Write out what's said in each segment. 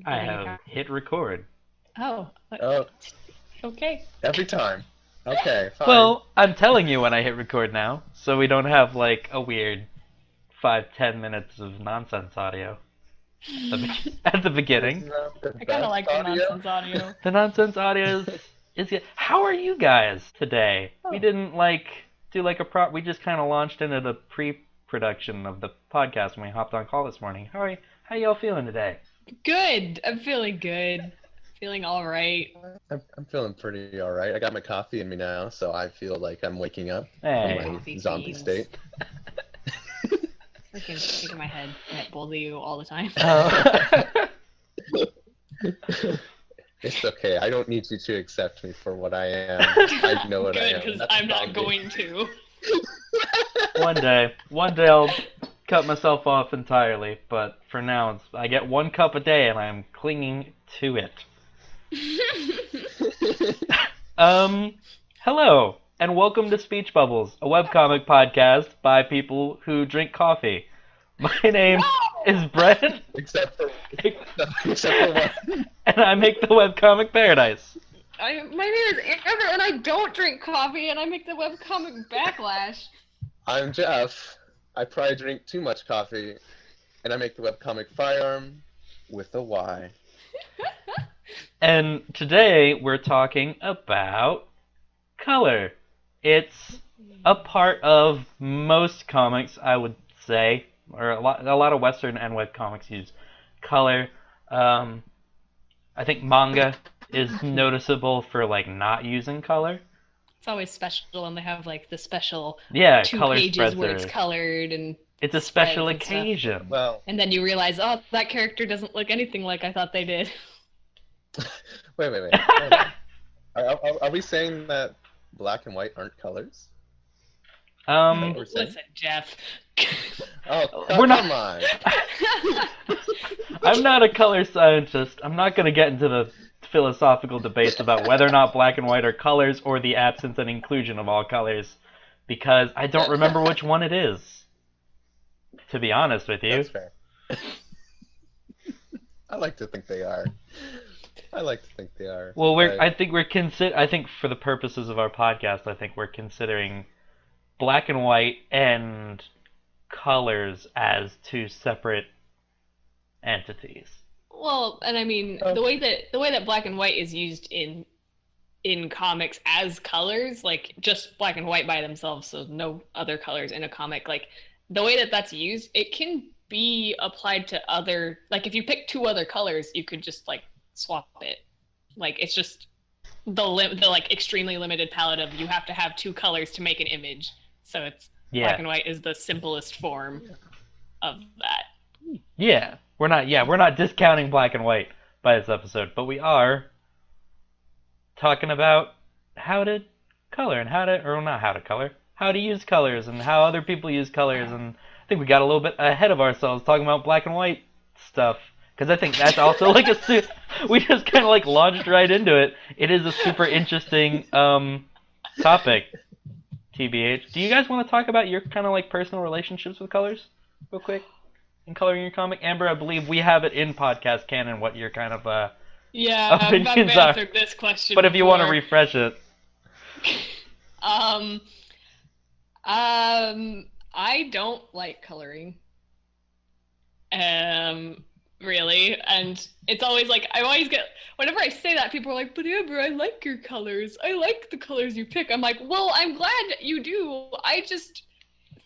I have hit record. Oh. Oh, Okay. every time. Okay, fine. Well, I'm telling you when I hit record now, so we don't have like a weird 5-10 minutes of nonsense audio at the beginning. Isn't that the I kind of best like the audio? nonsense audio. The nonsense audio is it? How are you guys today? We Oh. didn't do like a prop. We just kind of launched into the pre-production of the podcast when we hopped on call this morning. How y'all feeling today? Good. I'm feeling good. Feeling all right. I'm feeling pretty all right. I got my coffee in me now, so I feel like I'm waking up Hey. from my Coffee zombie fiends. state. Freaking stick in my head at both of you all the time. It's okay. I don't need you to accept me for what I am. I know what I Good, am. because That's a I'm not zombie. going to. One day I'll cut myself off entirely, but for now I get 1 cup a day and I'm clinging to it. Hello, and welcome to Speech Bubbles, a webcomic podcast by people who drink coffee. My name is Brent, Except for one. and I make the webcomic Paradise. My name is Amber, and I don't drink coffee, and I make the webcomic Backlash. I'm Jeff. I probably drink too much coffee, and I make the webcomic Firearm with a Y. And today we're talking about color. It's a part of most comics, I would say, or a lot of Western and web comics use color. I think manga is noticeable for like not using color. It's always special, and they have like the special Yeah, 2 color pages spreads where it's are. colored, and It's a special spreads and stuff. occasion. Well, and then you realize, oh, that character doesn't look anything like I thought they did. wait. Hold on. Are we saying that black and white aren't colors? We're saying? Listen, Jeff. Oh, We're not- come on. I'm not a color scientist. I'm not going to get into the philosophical debates about whether or not black and white are colors or the absence and inclusion of all colors, because I don't remember which one it is, to be honest with you. That's fair. I like to think they are. Well, but- I think for the purposes of our podcast, I think we're considering black and white and colors as 2 separate entities. Well, and I mean, Oh. the way that black and white is used in comics as colors, like just black and white by themselves, so no other colors in a comic, like the way that that's used, it can be applied to other, like if you pick 2 other colors, you could just like swap it. Like it's just the like extremely limited palette of you have to have 2 colors to make an image. So it's black and white is the simplest form of that. Yeah, we're not discounting black and white by this episode, but we are talking about how to color and how to use colors and how other people use colors, and I think we got a little bit ahead of ourselves talking about black and white stuff, because I think that's also like we just kind of like launched right into it. It is a super interesting topic, TBH. Do you guys want to talk about your kind of like personal relationships with colors real quick? In coloring your comic, Amber, I believe we have it in podcast canon what your kind of Yeah, I've opinions are. answered this question But if you want to before. refresh it, I don't like coloring. Really, and it's always like I always get whenever I say that, people are like, "But Amber, I like your colors. I like the colors you pick." I'm like, "Well, I'm glad you do. I just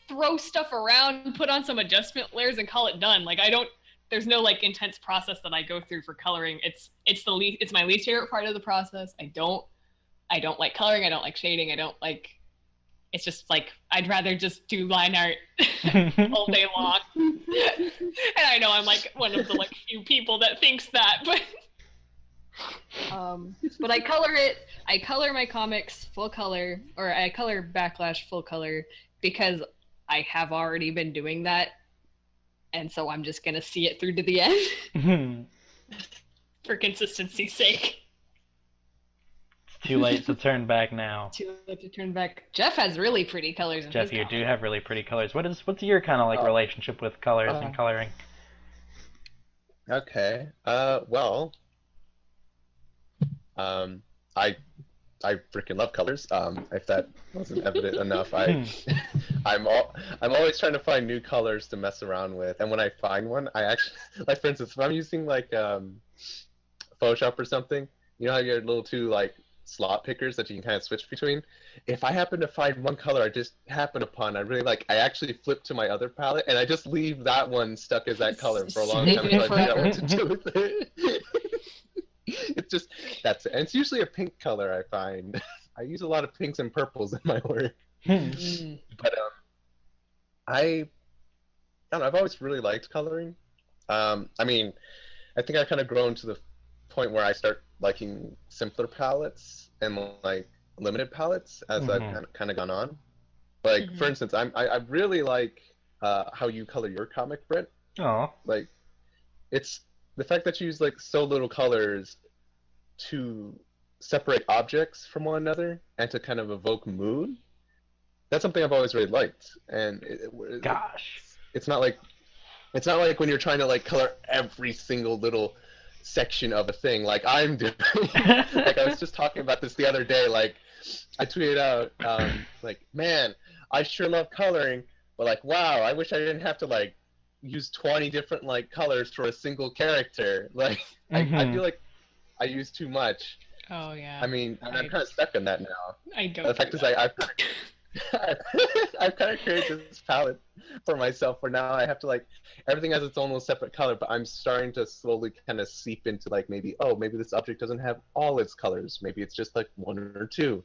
throw stuff around, put on some adjustment layers, and call it done. Like I don't. There's no like intense process that I go through for coloring. It's my least favorite part of the process. I don't like coloring. I don't like shading. I don't like. It's just like I'd rather just do line art all day long. And I know I'm like one of the like few people that thinks that, but I color it. I color my comics full color, or I color Backlash full color because I have already been doing that, and so I'm just gonna see it through to the end for consistency's sake. too late to turn back now. Too late to turn back. Jeff has really pretty colors in Jeff, his you comic. do have really pretty colors. What's your kind of like relationship with colors and coloring? Okay. Well, um, I I freaking love colors. If that wasn't evident enough, I'm always trying to find new colors to mess around with. And when I find one, I actually like, for instance, if I'm using like Photoshop or something, you know how you have little two like slot pickers that you can kind of switch between. If I happen to find one color I just happen upon, I really like, I actually flip to my other palette and I just leave that one stuck as that color for a long Save time it until I figure out forever. what to do with it. It's just that's it. And it's usually a pink color I find. I use a lot of pinks and purples in my work. Mm. But I don't know, I've always really liked coloring. I mean, I think I've kind of grown to the point where I start liking simpler palettes and like limited palettes as I've kind of gone on. Like, for instance, I really like how you color your comic, Brent. Oh. Like, it's the fact that you use like so little colors to separate objects from one another and to kind of evoke mood. That's something I've always really liked, and Gosh. it's not like when you're trying to like color every single little section of a thing like I'm doing. Like I was just talking about this the other day. Like I tweeted out, like, man, I sure love coloring, but like, wow, I wish I didn't have to like use 20 different like colors for a single character. Like I feel like I use too much. Oh yeah. I mean, I'm kind of stuck in that now. I don't. The fact is, I've kind of created this palette for myself where now I have to like, everything has its own little separate color, but I'm starting to slowly kind of seep into like, maybe, oh, maybe this object doesn't have all its colors. Maybe it's just like one or two.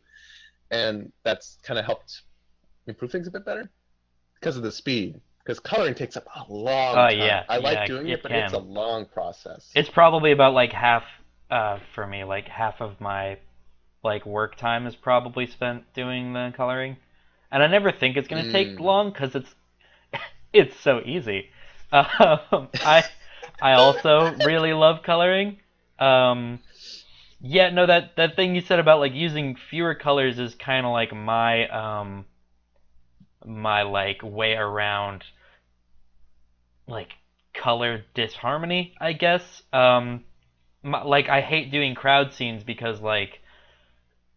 And that's kind of helped improve things a bit better because of the speed. Because coloring takes up a long time. Yeah, I like doing it, but it's a long process. It's probably about like half, for me, like half of my like work time is probably spent doing the coloring. And I never think it's gonna take long because it's so easy. I also really love coloring. Yeah, no, that thing you said about like using fewer colors is kind of like my like way around like color disharmony, I guess. Like I hate doing crowd scenes because like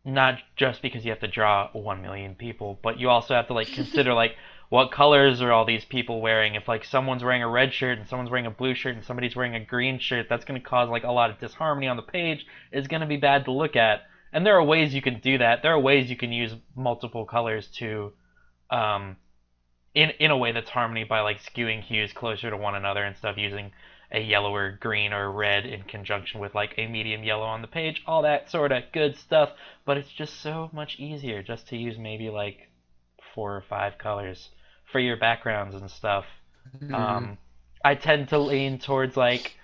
not just because you have to draw 1 million people, but you also have to like consider like what colors are all these people wearing. If like someone's wearing a red shirt and someone's wearing a blue shirt and somebody's wearing a green shirt, that's going to cause like a lot of disharmony on the page. It's going to be bad to look at. And there are ways you can do that. There are ways you can use multiple colors to in a way that's harmony by like skewing hues closer to one another and stuff, using a yellow or green or red in conjunction with like a medium yellow on the page, all that sort of good stuff. But it's just so much easier just to use maybe like 4 or 5 colors for your backgrounds and stuff. I tend to lean towards like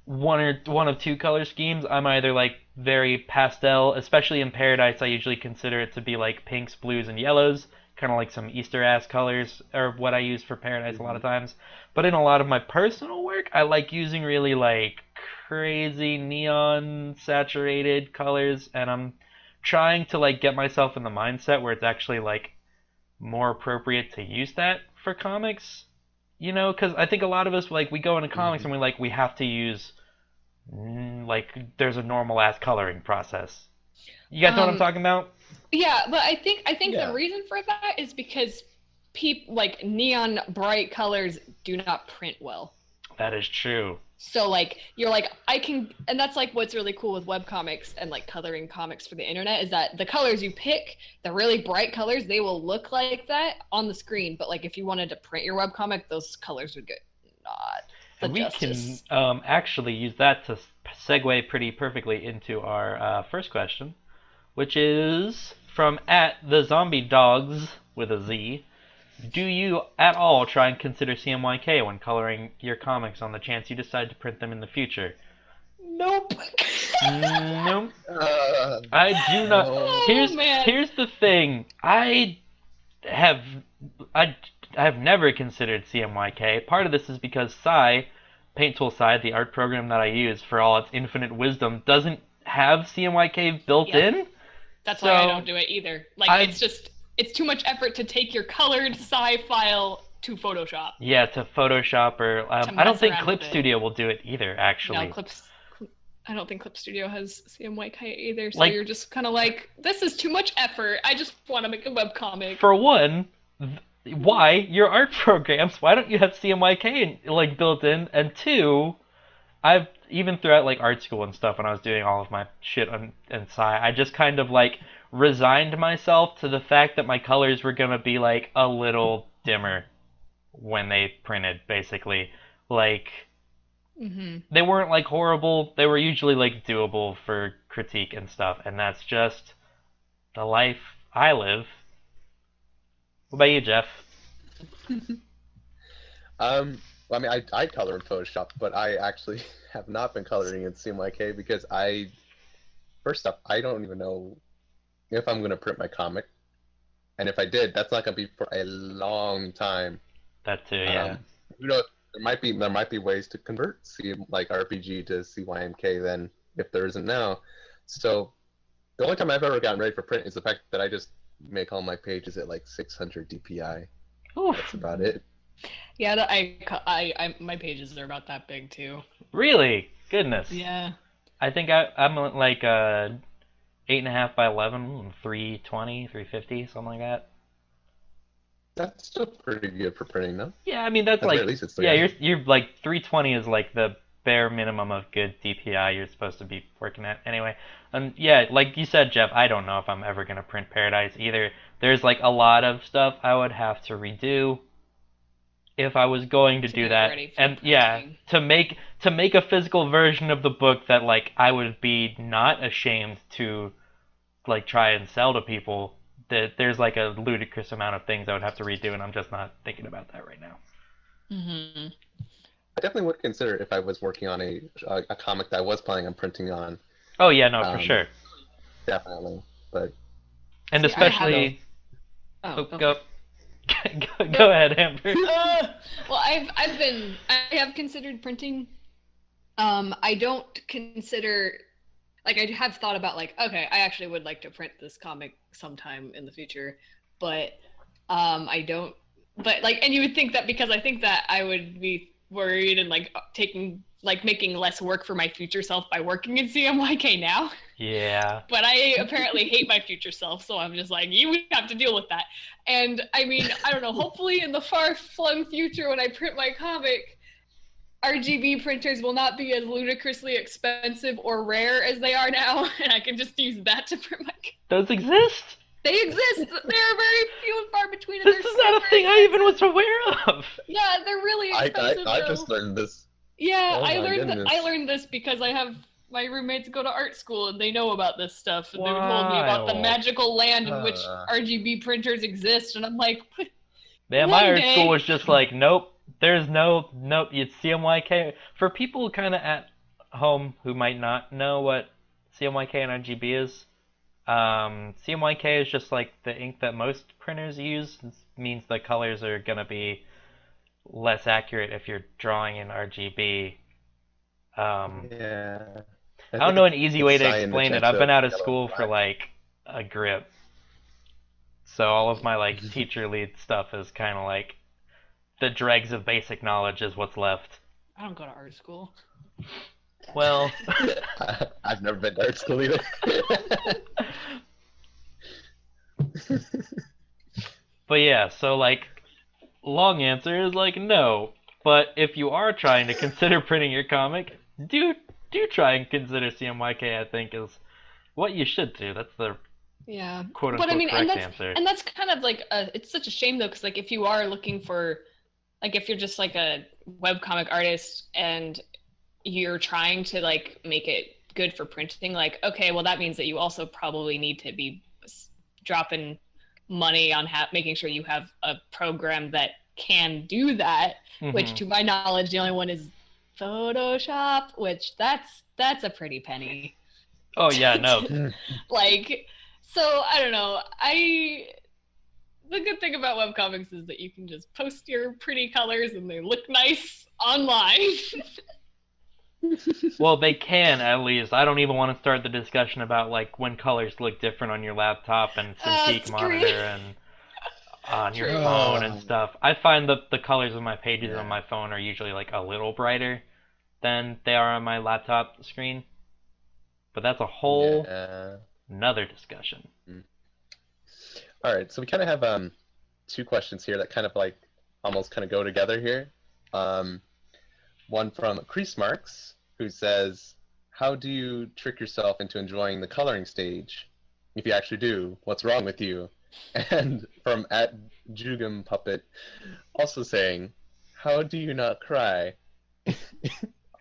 one of two color schemes. I'm either like very pastel, especially in Paradise. I usually consider it to be like pinks, blues, and yellows, kind of like some Easter ass colors are what I use for Paradise a lot of times. But in a lot of my personal work, I like using really like crazy neon saturated colors, and I'm trying to like get myself in the mindset where it's actually like more appropriate to use that for comics. You know, because I think a lot of us like we go into comics and we have to use like there's a normal ass coloring process. You guys know what I'm talking about? Yeah, but I think the reason for that is because like neon bright colors do not print well. That is true. So like you're like and that's like what's really cool with webcomics and like coloring comics for the internet is that the colors you pick, the really bright colors, they will look like that on the screen, but like if you wanted to print your webcomic, those colors would get not the justice. We can actually use that to segue pretty perfectly into our first question, which is from @thezombiedogs with a Z. Do you at all try and consider CMYK when coloring your comics on the chance you decide to print them in the future? Nope. Nope. I do not. Here's the thing. I have never considered CMYK. Part of this is because Paint Tool Sai, the art program that I use for all its infinite wisdom, doesn't have CMYK built in. That's why I don't do it either. Like it's too much effort to take your colored sci file to Photoshop. Yeah, to Photoshop or I don't think Clip Studio will do it either. Actually, no, I don't think Clip Studio has CMYK either. So Like- you're just kind of like, this is too much effort. I just want to make a webcomic. for one, why your art programs? Why don't you have CMYK like built in? And two, I've even throughout like art school and stuff when I was doing all of my shit on in Sci, I just kind of like resigned myself to the fact that my colors were gonna be like a little dimmer when they printed, basically. Like they weren't like horrible. They were usually like doable for critique and stuff, and that's just the life I live. What about you, Jeff? Well, I mean, I color in Photoshop, but I actually have not been coloring in CMYK because first off, I don't even know if I'm going to print my comic. And if I did, that's not going to be for a long time. That too, yeah. You know, there might be ways to convert like RPG to CYMK then, if there isn't now. So the only time I've ever gotten ready for print is the fact that I just make all my pages at like 600 DPI. Oof. That's about it. Yeah, my pages are about that big too. Really? Goodness. Yeah. I think I'm like 8.5 by 11, 320, 350, something like that. That's still pretty good for printing, though. Yeah, I mean that's like at least it's you're like 320 is like the bare minimum of good DPI you're supposed to be working at anyway. And yeah, like you said, Jeff, I don't know if I'm ever gonna print Paradise either. There's like a lot of stuff I would have to redo if I was going to do that, and yeah, to make a physical version of the book that like I would be not ashamed to like try and sell to people. That there's like a ludicrous amount of things I would have to redo, and I'm just not thinking about that right now. I definitely would consider it if I was working on a comic that I was planning on printing on. Oh yeah, no, for sure. Definitely, but and especially. Go ahead, Amber. Well, I have considered printing. I don't consider, like, I have thought about like, okay, I actually would like to print this comic sometime in the future, but I don't. But like, and you would think that because I think that I would be worried and like making less work for my future self by working in CMYK now. Yeah. But I apparently hate my future self, so I'm just like, you have to deal with that. And I mean, I don't know, hopefully in the far-flung future when I print my comic, RGB printers will not be as ludicrously expensive or rare as they are now, and I can just use that to print my comic. Those exist? They exist! They're very few and far between. This is not a thing I even was aware of! Yeah, they're really expensive. I just learned this. Yeah, Oh I goodness. learned this because I have my roommates go to art school and they know about this stuff, and they told me about the magical land in which RGB printers exist, and I'm like, man, my art school was just like, nope, there's nope, it's CMYK. For people kind of at home who might not know what CMYK and RGB is, CMYK is just like the ink that most printers use. It means the colors are gonna be less accurate if you're drawing in RGB. Yeah. I don't know an easy way to explain it. I've been out of school for like a grip, so all of my like teacher lead stuff is kind of like the dregs of basic knowledge is what's left. I don't go to art school. Well, I've never been to art school either. But yeah, so like long answer is like no. But if you are trying to consider printing your comic, do try and consider CMYK. I think is what you should do. That's the quote unquote correct answer. And that's kind of like it's such a shame though, because like if you are looking for, like if you're just like a webcomic artist and you're trying to like make it good for printing, like okay, well that means that you also probably need to be dropping money on making sure you have a program that can do that, which to my knowledge the only one is Photoshop, which that's a pretty penny. Oh yeah, no. Like, so I don't know. The good thing about webcomics is that you can just post your pretty colors and they look nice online. Well, they can at least. I don't even want to start the discussion about like when colors look different on your laptop and Cintiq monitor and on your True. phone and stuff. I find the colors of my pages Yeah. on my phone are usually like a little brighter than they are on my laptop screen. But that's a whole Yeah. another discussion. All right, so we kind of have two questions here that kind of like almost kind of go together here. One from Crease Marks, who says, "How do you trick yourself into enjoying the coloring stage? If you actually do, what's wrong with you?" And from @Jugum Puppet, also saying, "How do you not cry?"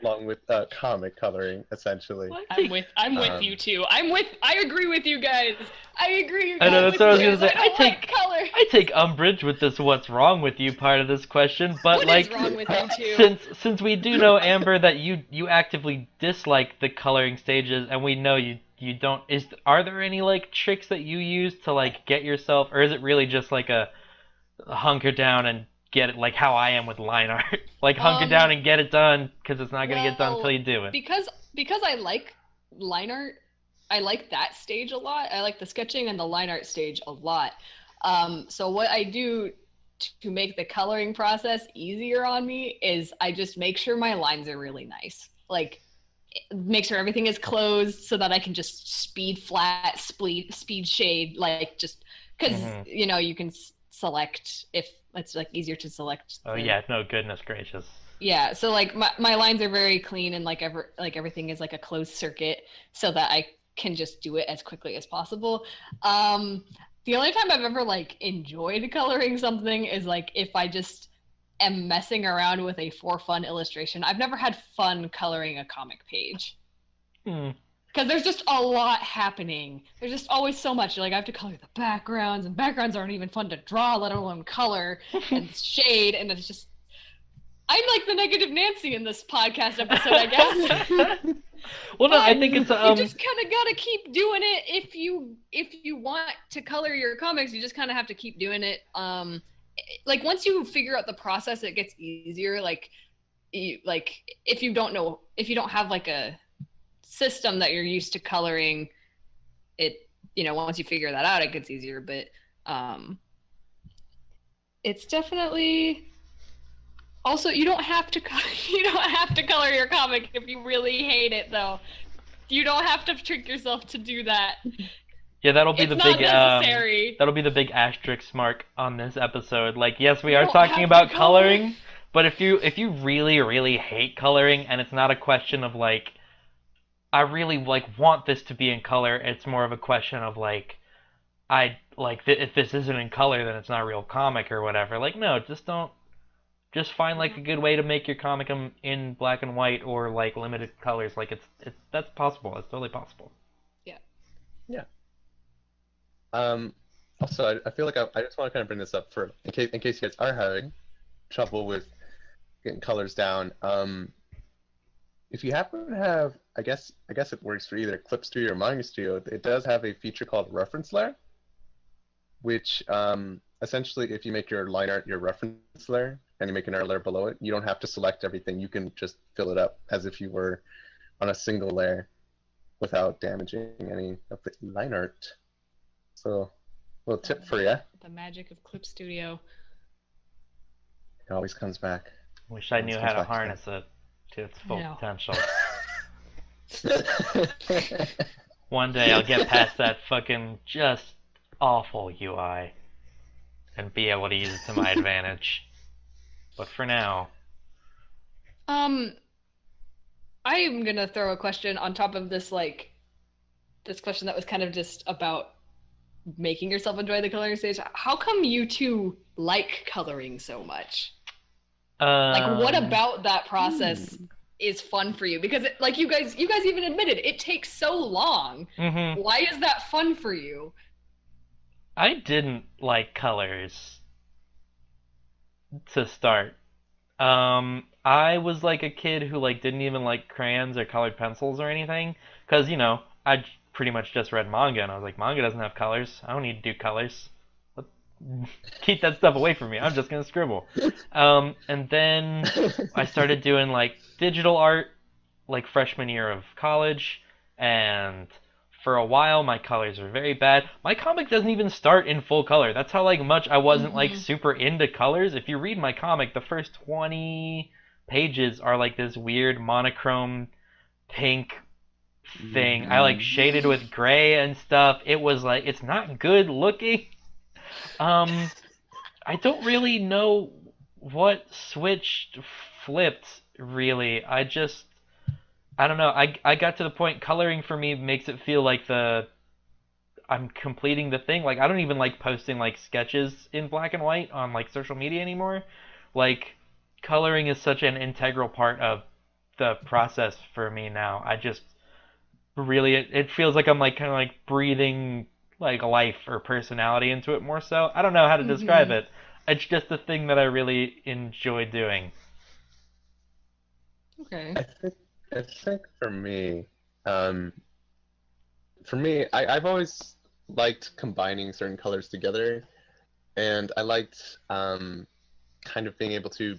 Along with comic coloring, essentially. I'm with you too. I agree with you guys. I agree. I know, that's what I was gonna say. I don't like color. I take umbrage with this "what's wrong with you" part of this question, but What like is wrong with you too? since we do know, Amber, that you actively dislike the coloring stages, and we know you don't. Are there any like tricks that you use to like get yourself, or is it really just like a hunker down and get it, like how I am with line art, like hunker down and get it done because it's not gonna get done until you do it. Because I like line art, I like that stage a lot. I like the sketching and the line art stage a lot. So what I do to make the coloring process easier on me is I just make sure my lines are really nice. Like, make sure everything is closed so that I can just speed flat, speed shade, like just because you know you can select if it's like easier to select. Oh yeah, no, goodness gracious. Yeah, so like my lines are very clean and like everything is like a closed circuit so that I can just do it as quickly as possible. The only time I've ever like enjoyed coloring something is like if I just am messing around with a for fun illustration. I've never had fun coloring a comic page. Because there's just a lot happening. There's just always so much. Like I have to color the backgrounds, and backgrounds aren't even fun to draw, let alone color and shade. And it's just, I'm like the negative Nancy in this podcast episode, I guess. Well, no, I think it's you just kind of gotta keep doing it if you want to color your comics. You just kind of have to keep doing it. Like once you figure out the process, it gets easier. Like if you don't have like a system that you're used to coloring, it, you know, once you figure that out, it gets easier. But it's definitely also you don't have to color your comic if you really hate it, though. You don't have to trick yourself to do that. Yeah, that'll be It's the not big necessary. that'll be the big asterisk mark on this episode. Like, yes, we are talking about coloring, but if you really hate coloring, and it's not a question of like, I really like want this to be in color, it's more of a question of like, if this isn't in color, then it's not a real comic or whatever. Like, no, just find like a good way to make your comic in black and white or like limited colors. Like that's possible. It's totally possible. Yeah. Also, I feel like I just want to kind of bring this up for in case you guys are having trouble with getting colors down. If you happen to have, I guess it works for either Clip Studio or Manga Studio. It does have a feature called Reference Layer, which essentially, if you make your line art your reference layer and you make an art layer below it, you don't have to select everything. You can just fill it up as if you were on a single layer without damaging any of the line art. So, a little tip for you. The magic of Clip Studio. It always comes back. Wish I knew how to harness it to its full potential. One day I'll get past that fucking just awful UI and be able to use it to my advantage. But for now, I am gonna throw a question on top of this, like this question that was kind of just about making yourself enjoy the coloring stage. How come you two like coloring so much? Like, what about that process is fun for you? Because like you guys even admitted it takes so long. Why is that fun for you? I didn't like colors to start. I was like a kid who like didn't even like crayons or colored pencils or anything, because, you know, I pretty much just read manga and I was like, manga doesn't have colors. I don't need to do colors. Keep that stuff away from me. I'm just gonna scribble. And then I started doing like digital art like freshman year of college, and for a while my colors were very bad. My comic doesn't even start in full color. That's how like much I wasn't like super into colors. If you read my comic, the first 20 pages are like this weird monochrome pink thing. I like shaded with gray and stuff. It was like it's not good looking. Um I don't really know what switched flipped really. I don't know. I got to the point coloring for me makes it feel like I'm completing the thing. Like I don't even like posting like sketches in black and white on like social media anymore. Like coloring is such an integral part of the process for me now. I just really it feels like I'm like kind of like breathing like life or personality into it more so. I don't know how to describe it. It's just a thing that I really enjoy doing. Okay. I think for me, I've always liked combining certain colors together, and I liked kind of being able to.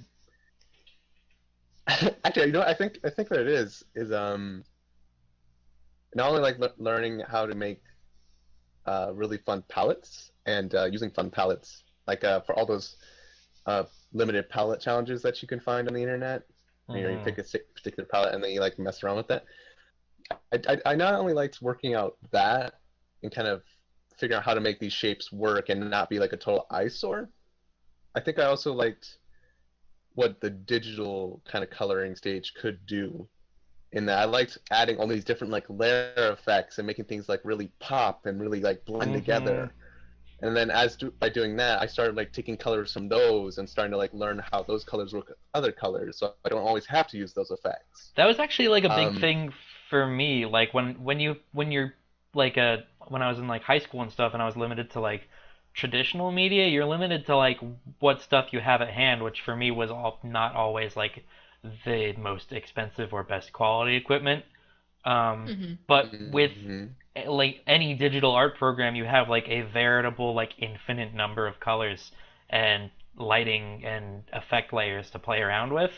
Actually, you know, what I think what it is not only like learning how to make really fun palettes and using fun palettes like for all those limited palette challenges that you can find on the internet. You know, you pick a particular palette and then you like mess around with it. I not only liked working out that and kind of figuring out how to make these shapes work and not be like a total eyesore. I think I also liked what the digital kind of coloring stage could do. In that I liked adding all these different like layer effects and making things like really pop and really like blend together. And then by doing that, I started like taking colors from those and starting to like learn how those colors work with other colors, so I don't always have to use those effects. That was actually like a big thing for me. Like when you're like when I was in like high school and stuff, and I was limited to like traditional media, you're limited to like what stuff you have at hand, which for me was not always like the most expensive or best quality equipment. But with like any digital art program, you have like a veritable like infinite number of colors and lighting and effect layers to play around with.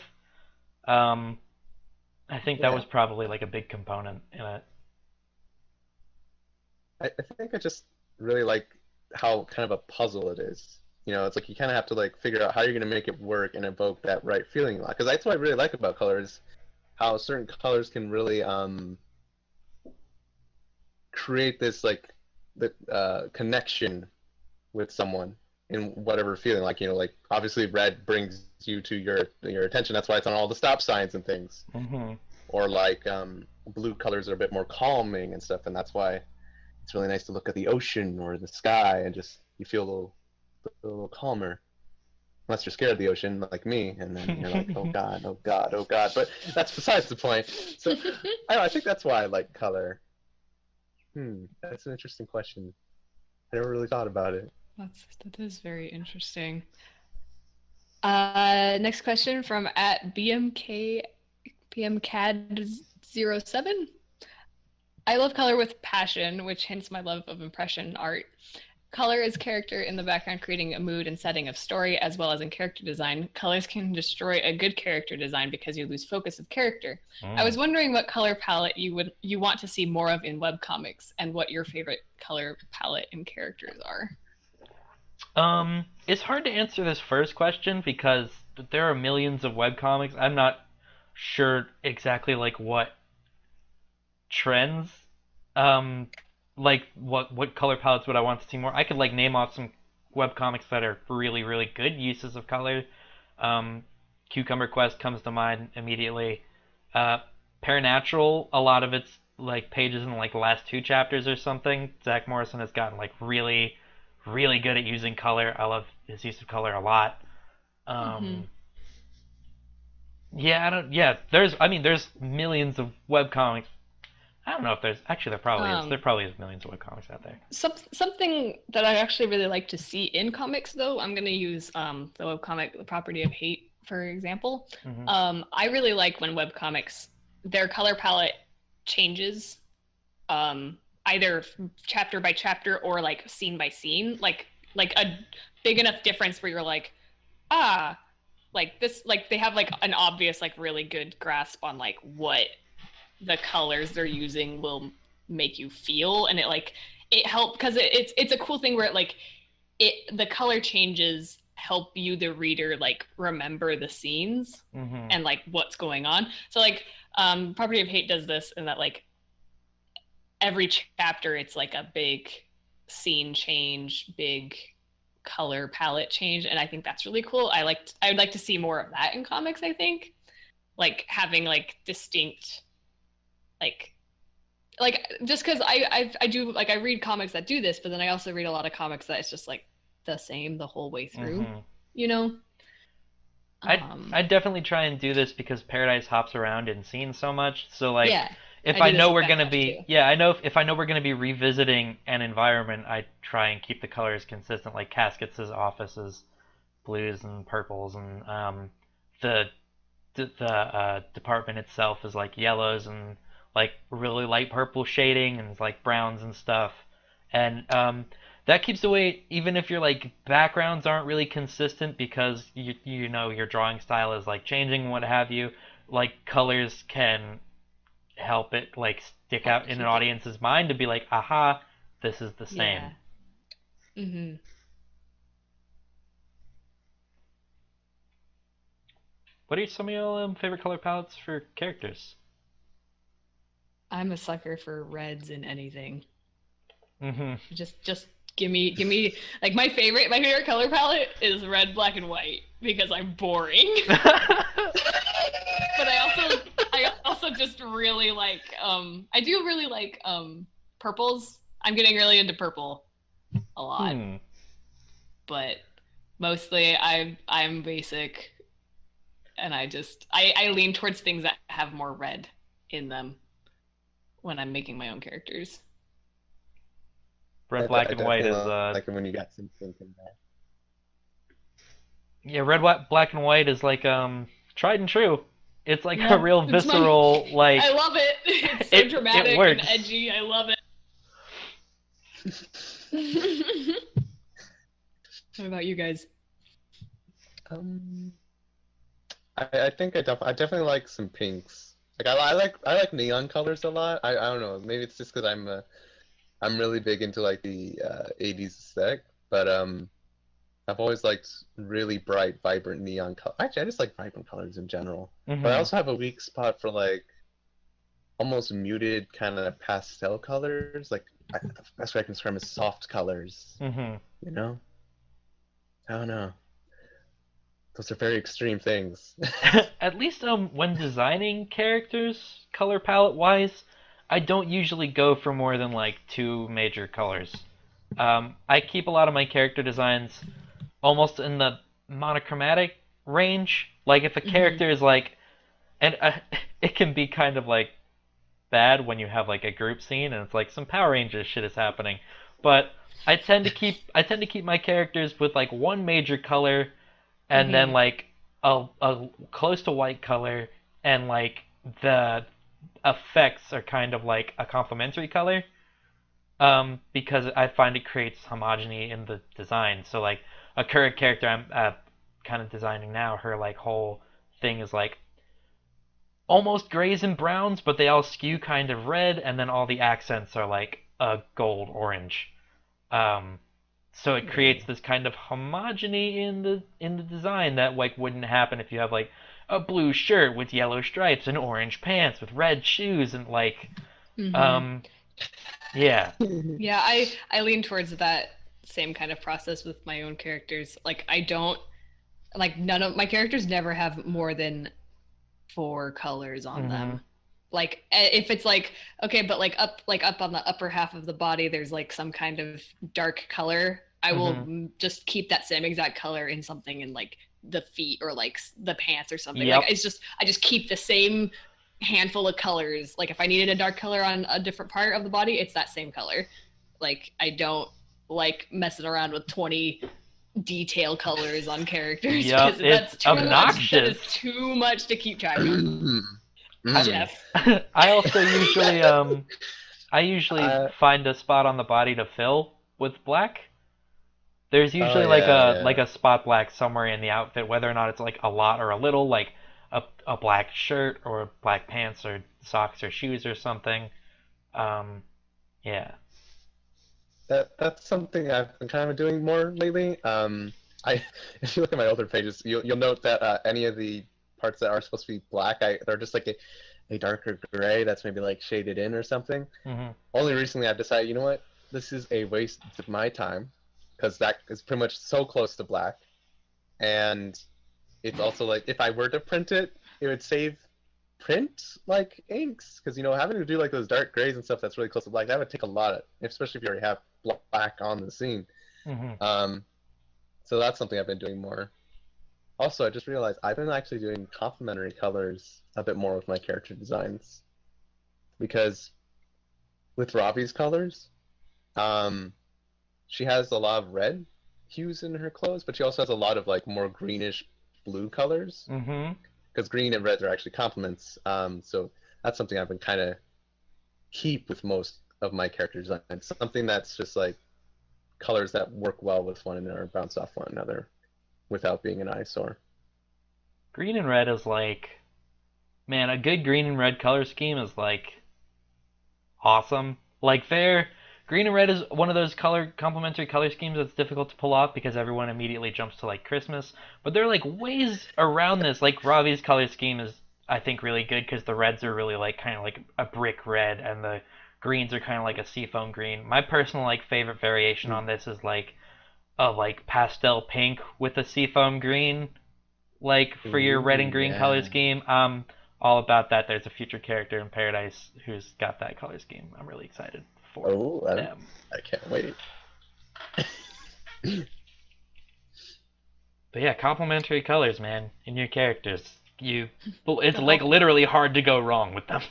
I think that was probably like a big component in it. I think I just really like how kind of a puzzle it is. You know, it's like you kind of have to like figure out how you're going to make it work and evoke that right feeling. Because that's what I really like about colors, how certain colors can really create this like the connection with someone in whatever feeling. Like, you know, like obviously red brings you to your attention. That's why it's on all the stop signs and things. Or like blue colors are a bit more calming and stuff, and that's why it's really nice to look at the ocean or the sky and just you feel a little calmer. Unless you're scared of the ocean, like me, and then you're like, oh god, oh god, oh god. But that's besides the point. So I don't know, I think that's why I like color. That's an interesting question. I never really thought about it. That is very interesting. Next question from at BMCAD07. I love color with passion, which hints my love of impression art. Color is character in the background, creating a mood and setting of story, as well as in character design. Colors can destroy a good character design because you lose focus of character. I was wondering what color palette you want to see more of in webcomics, and what your favorite color palette and characters are. It's hard to answer this first question because there are millions of webcomics. I'm not sure exactly like what trends like what color palettes would I want to see more. I could like name off some webcomics that are really good uses of color. Cucumber Quest comes to mind immediately. Paranatural, a lot of its like pages in like the last 2 chapters or something. Zach Morrison has gotten like really good at using color. I love his use of color a lot. There's millions of webcomics. I don't know if there's actually there probably is. There probably is millions of webcomics out there. Something that I actually really like to see in comics, though, I'm going to use the webcomic The Property of Hate, for example. I really like when webcomics, their color palette changes either chapter by chapter or like scene by scene, like a big enough difference where you're like, like this, like they have like an obvious like really good grasp on like what the colors they're using will make you feel, and it helped because it's a cool thing where the color changes help you, the reader, like remember the scenes and like what's going on. So like Property of Hate does this, and that like every chapter it's like a big scene change, big color palette change, and I think that's really cool. I would like to see more of that in comics. I think like having like distinct like just because I do like I read comics that do this, but then I also read a lot of comics that it's just like the same the whole way through, you know. I definitely try and do this because Paradise hops around in scenes so much. So like, Yeah, if I I do know this we're with gonna Backlash, be, too. yeah, I know if I know we're gonna be revisiting an environment, I try and keep the colors consistent. Like Caskets' office is blues and purples, and the department itself is like yellows and like really light purple shading and like browns and stuff. And that keeps away even if your like backgrounds aren't really consistent because you know your drawing style is like changing, what have you. Like colors can help it like stick out in an audience's mind to be like, aha, this is the same. Yeah. What are some of your favorite color palettes for characters? I'm a sucker for reds in anything. Mm-hmm. Just give me like my favorite color palette is red, black, and white because I'm boring. But I also just really like I do really like purples. I'm getting really into purple a lot. But mostly I'm basic, and I lean towards things that have more red in them when I'm making my own characters. Red, black, and white is like when you got some pink in there. Yeah, red, white, black, and white is like tried and true. It's like Yeah, a real visceral like. I love it. It's so dramatic works. and edgy. I love it. What about you guys? I think I definitely like some pinks. Like I like neon colors a lot. I don't know. Maybe it's just because I'm really big into like the 80s aesthetic, but I've always liked really bright, vibrant neon color. Actually, I just like vibrant colors in general. But I also have a weak spot for like almost muted kind of pastel colors. Like the best way I can describe is soft colors. You know? I don't know. Those are very extreme things. At least when designing characters, color palette wise, I don't usually go for more than like two major colors. I keep a lot of my character designs almost in the monochromatic range. Like if a character is like, and it can be kind of like bad when you have like a group scene and it's like some Power Rangers shit is happening. But I tend to keep my characters with like one major color and then like a close to white color, and like the effects are kind of like a complementary color, because I find it creates homogeny in the design. So like a current character I'm kind of designing now, her like whole thing is like almost grays and browns, but they all skew kind of red, and then all the accents are like a gold orange. So it creates this kind of homogeny in the design that like wouldn't happen if you have like a blue shirt with yellow stripes and orange pants with red shoes and like yeah. Yeah, I lean towards that same kind of process with my own characters. Like I don't like none of my characters never have more than 4 colors on them. Like if it's like okay, but like up on the upper half of the body there's like some kind of dark color, I will just keep that same exact color in something in like the feet or like the pants or something. Like it's just I just keep the same handful of colors. Like if I needed a dark color on a different part of the body, it's that same color. Like I don't like messing around with 20 detail colors on characters because that's too obnoxious. much. That is too much to keep track of. Jeff. I also usually find a spot on the body to fill with black. There's usually like a spot black somewhere in the outfit, whether or not it's like a lot or a little, like a black shirt or black pants or socks or shoes or something. Yeah. That's something I've been kind of doing more lately. I if you look at my older pages, you'll note that any of the parts that are supposed to be black, they're just like a darker gray that's maybe like shaded in or something. Hmm. Only recently I've decided, you know what, this is a waste of my time because that is pretty much so close to black, and it's also like if I were to print it, it would save print like inks because having to do like those dark grays and stuff that's really close to black that would take a lot of, especially if you already have black on the scene. Hmm. Um, so that's something I've been doing more. Also, I just realized I've been actually doing complementary colors a bit more with my character designs because with Robbie's colors, um, she has a lot of red hues in her clothes, but she also has a lot of like more greenish blue colors Hmm. because green and red are actually complements. So that's something I've been kind of keep with most of my character designs. Something that's just like colors that work well with one another, bounce off one another, without being an eyesore. Green and red is like, man, a good green and red color scheme is like awesome. Like they're green and red is one of those color complementary color schemes that's difficult to pull off because everyone immediately jumps to like Christmas. But there are like ways around this. Like Ravi's color scheme is I think really good because the reds are really like kind of like a brick red and the greens are kind of like a seafoam green. My personal like favorite variation on this is like a like pastel pink with a seafoam green like for your red and Ooh, green color yeah. scheme. All about that. There's a future character in Paradise who's got that color scheme. I'm really excited for Oh, them. I can't wait. But yeah, complementary colors, man, in your characters. It's To like help. literally hard to go wrong with them.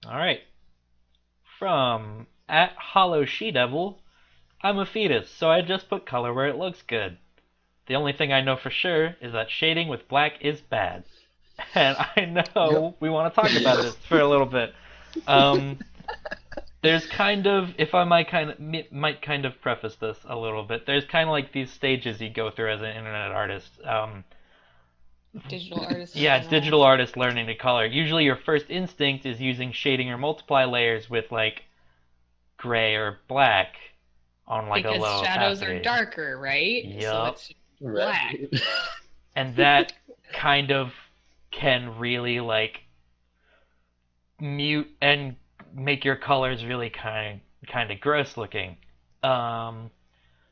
All right. From at Hollow She Devil, I'm a fetus, so I just put color where it looks good. The only thing I know for sure is that shading with black is bad. And I Yep. know we want to talk about this for a little bit. Um, there's kind of, if I might kind of preface this a little bit. There's kind of like these stages you go through as an internet artist. Digital artists in Yeah, general. digital artist learning to color. Usually, your first instinct is using shading or multiply layers with like gray or black on like a Because low shadows are opacity. darker, right? So Yup. it's black. Right. And that kind of can really like mute and make your colors really kind of gross looking. Um,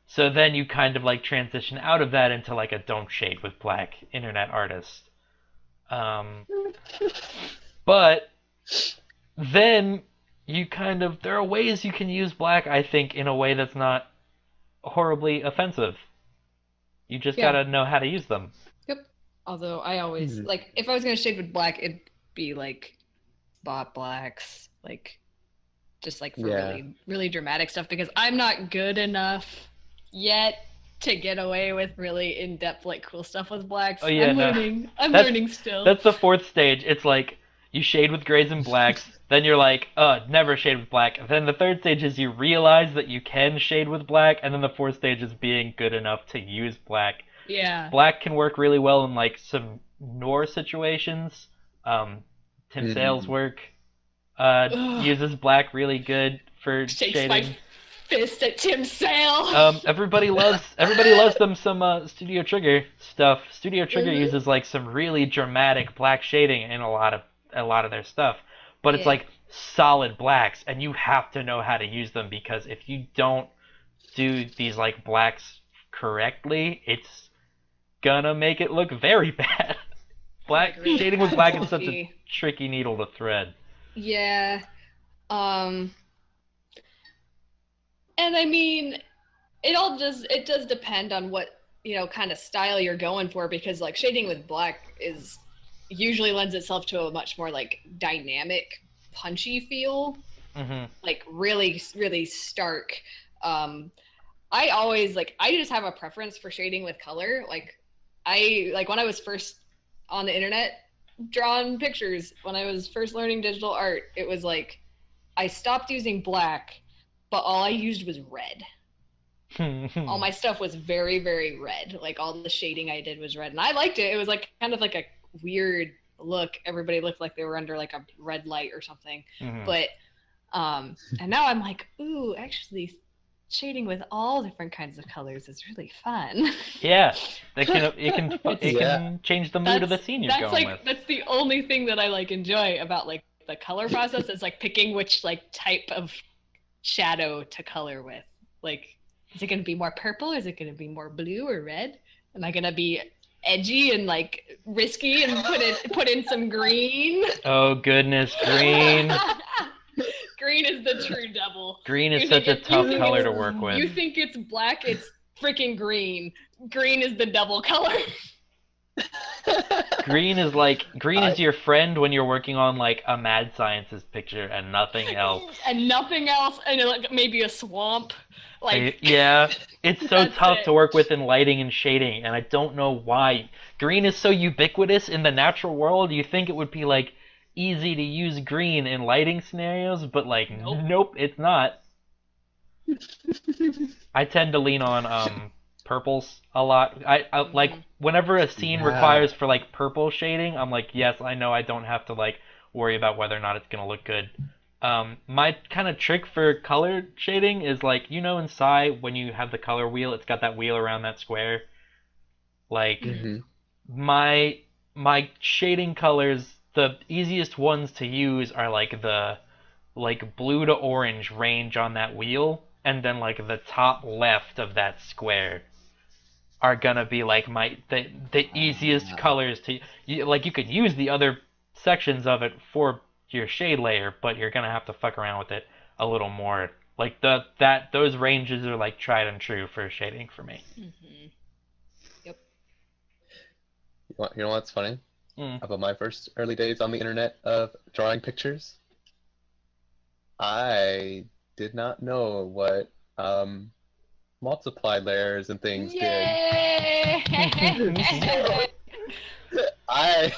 so then you kind of like transition out of that into like a don't shade with black internet artist. Um, but then you kind of there are ways you can use black I think in a way that's not horribly offensive. You just Yeah. gotta know how to use them. Yep. Although I always Hmm. like if I was gonna shade with black, it'd be like bot blacks, like just like for Yeah. really really dramatic stuff because I'm not good enough yet to get away with really in-depth like cool stuff with blacks. Oh yeah, I'm no. learning. I'm That's learning still. that's the fourth stage. It's like you shade with grays and blacks, then you're like, never shade with black. Then the third stage is you realize that you can shade with black, and then the fourth stage is being good enough to use black. Yeah. Black can work really well in like some noir situations. Tim Sale's Mm. work Ugh. uses black really good for Shakes shading. my fist at Tim Sale. Everybody loves them some Studio Trigger stuff. Studio Trigger Mhm. uses like some really dramatic black shading in a lot of their stuff, but it's Yeah. like solid blacks, and you have to know how to use them because if you don't do these like blacks correctly, it's gonna make it look very bad. Like Black really shading with black is such a funky. tricky needle to thread. Yeah. Um and I mean it does depend on what, kind of style you're going for because like shading with black is usually lends itself to a much more like dynamic, punchy feel, Hmm. like really really stark. Um I always like I just have a preference for shading with color. Like I like when I was first on the internet drawing pictures, when I was first learning digital art, it was like I stopped using black, but all I used was red. All my stuff was very, very red. Like all the shading I did was red. And I liked it. It was like kind of like a weird look. Everybody looked like they were under like a red light or something. Hmm. But And now I'm like, ooh, actually, shading with all different kinds of colors is really fun. Yeah, it Yeah. can change the mood of the scene you're That's going with. like that's the only thing that I like enjoy about like the color process is like picking which like type of shadow to color with. Like, is it gonna be more purple? Is it gonna be more blue or red? Am I gonna be edgy and like risky and put in some green? Oh goodness, green. Green is the true devil. Green is such a tough color to work You with. think it's black, it's freaking green. Green is the devil color. Green is your friend when you're working on like a mad scientist picture and nothing else. And nothing else, and like maybe a swamp. Like Yeah, it's so That's tough it. to work with in lighting and shading, and I don't know why. Green is so ubiquitous in the natural world. You think it would be like easy to use green in lighting scenarios, but like Nope. nope, it's not. I tend to lean on purples a lot. I like whenever a scene Yeah. requires for like purple shading, I'm like, yes, I know I don't have to like worry about whether or not it's gonna look good. My kind of trick for color shading is like in Psy when you have the color wheel, it's got that wheel around that square. Like Mhm. my shading colors, the easiest ones to use are like the like blue to orange range on that wheel, and then like the top left of that square are gonna be like the easiest colors to like. You could use the other sections of it for your shade layer, but you're gonna have to fuck around with it a little more. Like those ranges are like tried and true for shading for me. Yep. You know what's funny Mm. about my first early days on the internet of drawing pictures? I did not know what multiply layers and things Yay! did. So I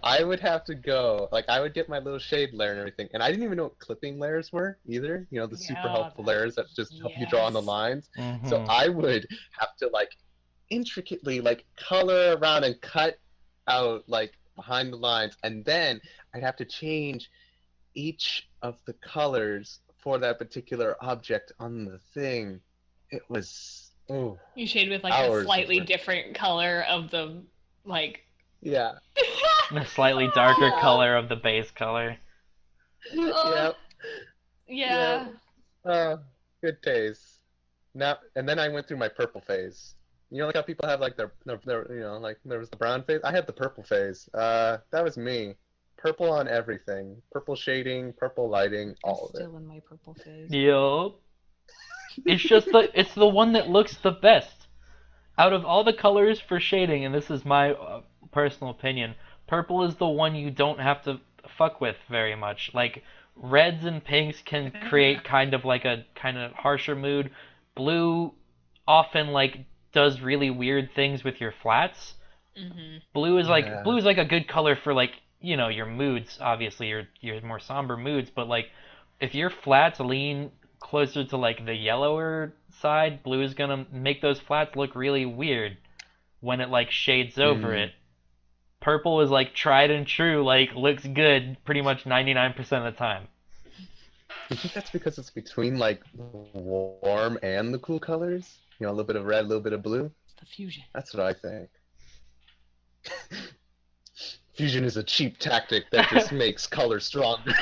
I would have to go like I would get my little shade layer and everything, and I didn't even know what clipping layers were either. You know, the super Yeah, helpful layers that just help you draw on the yes. lines. So Hmm. I would have to like intricately like color around and cut out like behind the lines, and then I'd have to change each of the colors for that particular object on the thing. It was You shade with like a hours of slightly work. different color of the like. Yeah. The slightly darker color of the base color. Yep. Yeah. Yep. Oh, good days. Now and then I went through my purple phase. You know, like how people have like their like there was the brown phase. I had the purple phase. That was me. Purple on everything. Purple shading, purple lighting, I'm all of it. still in my purple phase. Yup. It's the one that looks the best. Out of all the colors for shading, and this is my personal opinion, purple is the one you don't have to fuck with very much. Like reds and pinks can create kind of like a kind of harsher mood. Blue often like does really weird things with your flats. Mm-hmm. Yeah. Blue is like a good color for like your moods. Obviously, your more somber moods, but like if your flats lean closer to like the yellower side, blue is gonna make those flats look really weird when it like shades over Hmm. it. Purple is like tried and true, like looks good pretty much 99% of the time. You think that's because it's between like the warm and the cool colors? You know, a little bit of red, a little bit of blue? It's the fusion. That's what I think. Fusion is a cheap tactic that just makes color stronger.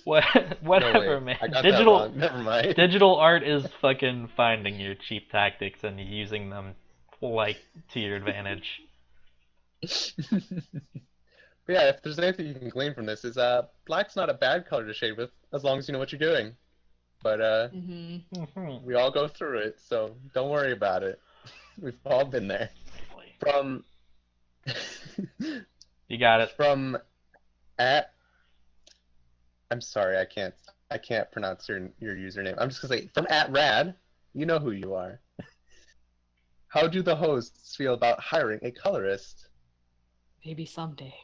No, Whatever, wait. man. I got that wrong. Never mind. Digital art is fucking finding your cheap tactics and using them like to your advantage. But yeah, if there's anything you can glean from this is black's not a bad color to shade with as long as you know what you're doing. But Mm-hmm. Mhm. we all go through it, so don't worry about it. We've all been there. From You got it. from at I'm sorry, I can't pronounce your username. I'm just gonna say from at rad, you know who you are. How do the hosts feel about hiring a colorist? Maybe someday.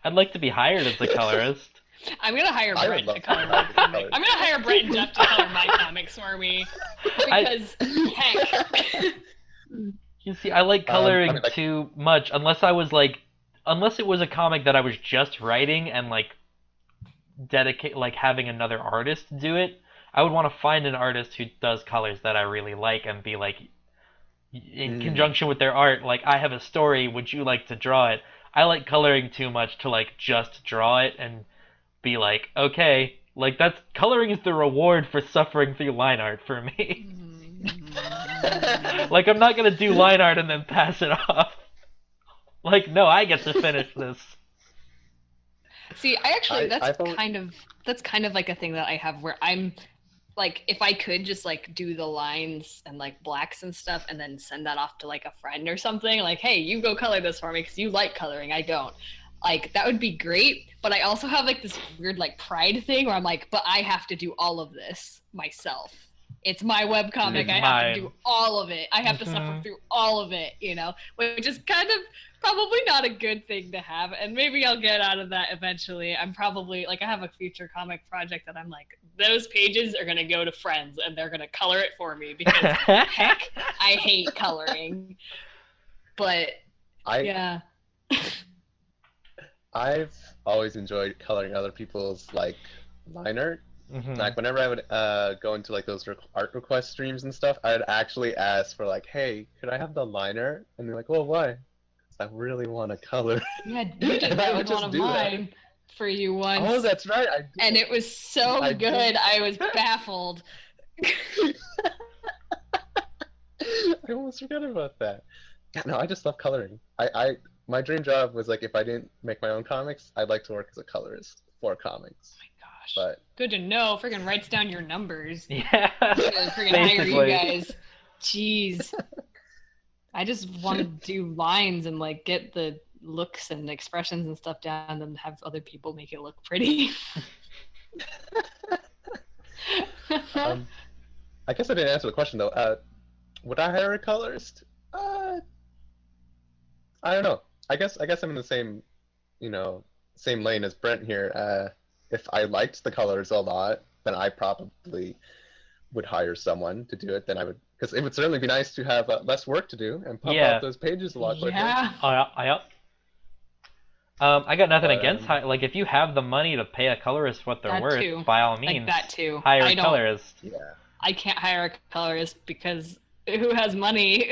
I'd like to be hired as a colorist. I'm gonna hire I Brent would to love color to my hire comic. colors. I'm gonna hire Brent and Jeff to color my comics for me because heck. You see, I like coloring like, too much unless it was a comic that I was just writing and like dedicate like having another artist do it. I would want to find an artist who does colors that I really like and be like in conjunction with their art, like, I have a story, would you like to draw it? I like coloring too much to like just draw it and be like, okay, like that's coloring is the reward for suffering through line art for me. Like, I'm not gonna do line art and then pass it off. Like, no, I get to finish this. See, I actually I've that's kind of like a thing that I have where I'm like, if I could just like do the lines and like blacks and stuff and then send that off to like a friend or something, like, hey, you go color this for me because you like coloring, I don't. Like, that would be great, but I also have like this weird like pride thing where I'm like, but I have to do all of this myself. It's my webcomic. I have to do all of it. I have to suffer through all of it, you know, which is kind of probably not a good thing to have. And maybe I'll get out of that eventually. I'm probably like, I have a future comic project that I'm like, those pages are going to go to friends and they're going to color it for me because heck, I hate coloring. But yeah. I've always enjoyed coloring other people's like line art. Like whenever I would go into like those art request streams and stuff, I'd actually ask for like, "Hey, could I have the line art?" And they're like, "Well, why?" I really want to color. Yeah, you did that with one of mine for you once. Oh, that's right. I did. And it was so good. I was baffled. I almost forgot about that. Yeah, no, I just love coloring. My dream job was like, if I didn't make my own comics, I'd like to work as a colorist for comics. Oh my gosh. But good to know. Friggin' writes down your numbers. Yeah. Friggin' hire you guys. Jeez. I just want to do lines and like get the looks and expressions and stuff down and have other people make it look pretty. I guess I didn't answer the question though. Would I hire a colorist? I don't know. I guess I'm in the same, same lane as Brent here. If I liked the colors a lot, then I probably would hire someone to do it. Then I would, because it would certainly be nice to have less work to do and pump out those pages a lot quicker. Yeah. I got nothing against like, if you have the money to pay a colorist what they're worth, by all means, like that too. Hire a colorist. Yeah. I can't hire a colorist because who has money?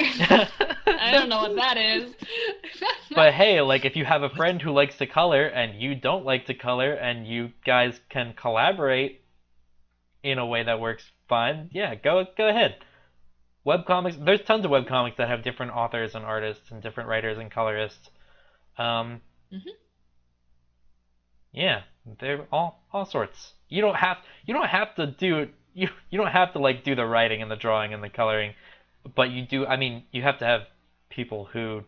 I don't know what that is. But hey, like, if you have a friend who likes to color and you don't like to color and you guys can collaborate in a way that works fine, yeah, go ahead. Webcomics, there's tons of webcomics that have different authors and artists and different writers and colorists. Yeah, they're all sorts. You don't have to do you don't have to like do the writing and the drawing and the coloring, but you do. I mean, you have to have people who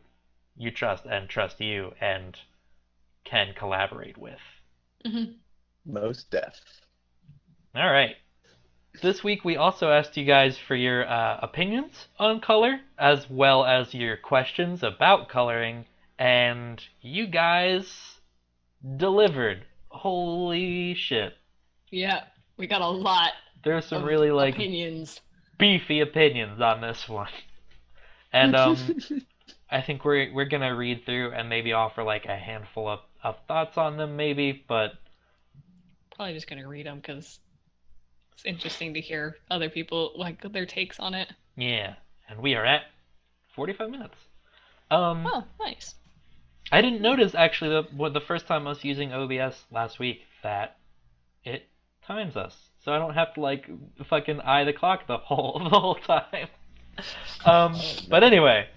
you trust and trust you and can collaborate with. Most def. All right. This week we also asked you guys for your opinions on color, as well as your questions about coloring, and you guys delivered. Holy shit. Yeah, we got a lot. There's some really like opinions. Beefy opinions on this one. And I think we're gonna read through and maybe offer like a handful of thoughts on them maybe, but probably just gonna read them because it's interesting to hear other people like their takes on it. Yeah, and we are at 45 minutes. Oh, nice. I didn't notice actually the first time I was using OBS last week that it times us, so I don't have to like fucking eye the clock the whole time. But anyway,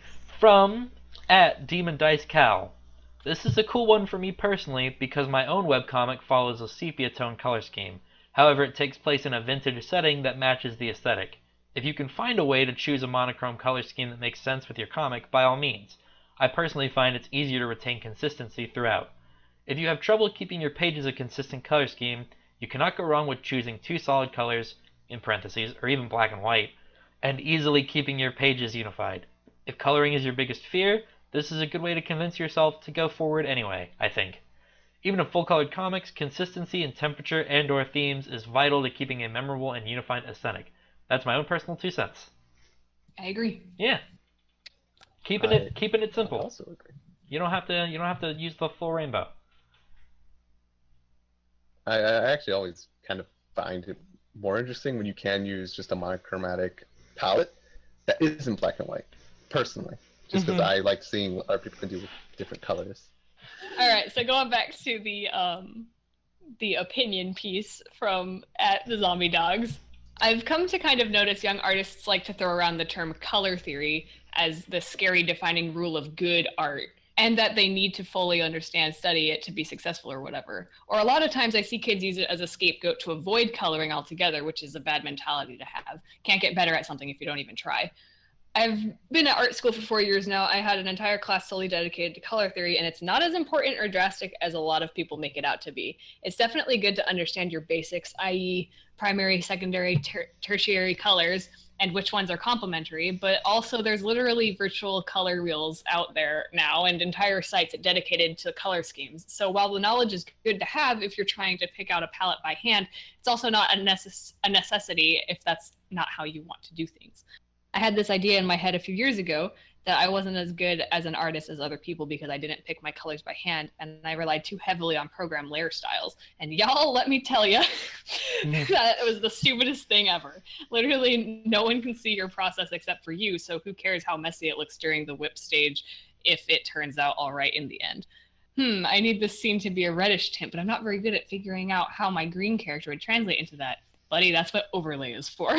from @DemonDiceCal. This is a cool one for me personally because my own webcomic follows a sepia tone color scheme. However, it takes place in a vintage setting that matches the aesthetic. If you can find a way to choose a monochrome color scheme that makes sense with your comic, by all means. I personally find it's easier to retain consistency throughout. If you have trouble keeping your pages a consistent color scheme, you cannot go wrong with choosing two solid colors, in parentheses, or even black and white, and easily keeping your pages unified. If coloring is your biggest fear, this is a good way to convince yourself to go forward anyway, I think. Even in full-colored comics, consistency in temperature and/or themes is vital to keeping a memorable and unified aesthetic. That's my own personal 2 cents. I agree. Yeah. Keeping it simple. I also agree. You don't have to use the full rainbow. I actually always kind of find it more interesting when you can use just a monochromatic palette that isn't black and white, personally. Just because I like seeing what other people can do with different colors. All right, so going back to the opinion piece from at the Zombie Dogs, I've come to kind of notice young artists like to throw around the term color theory as the scary defining rule of good art, and that they need to fully understand, study it to be successful or whatever. Or a lot of times I see kids use it as a scapegoat to avoid coloring altogether, which is a bad mentality to have. Can't get better at something if you don't even try. I've been at art school for 4 years now. I had an entire class solely dedicated to color theory, and it's not as important or drastic as a lot of people make it out to be. It's definitely good to understand your basics, i.e. primary, secondary, tertiary colors, and which ones are complementary, but also there's literally virtual color wheels out there now and entire sites dedicated to color schemes. So while the knowledge is good to have if you're trying to pick out a palette by hand, it's also not a necessity if that's not how you want to do things. I had this idea in my head a few years ago that I wasn't as good as an artist as other people because I didn't pick my colors by hand, and I relied too heavily on program layer styles. And y'all, let me tell you, that was the stupidest thing ever. Literally, no one can see your process except for you, so who cares how messy it looks during the whip stage if it turns out all right in the end. I need this scene to be a reddish tint, but I'm not very good at figuring out how my green character would translate into that. Buddy, that's what overlay is for.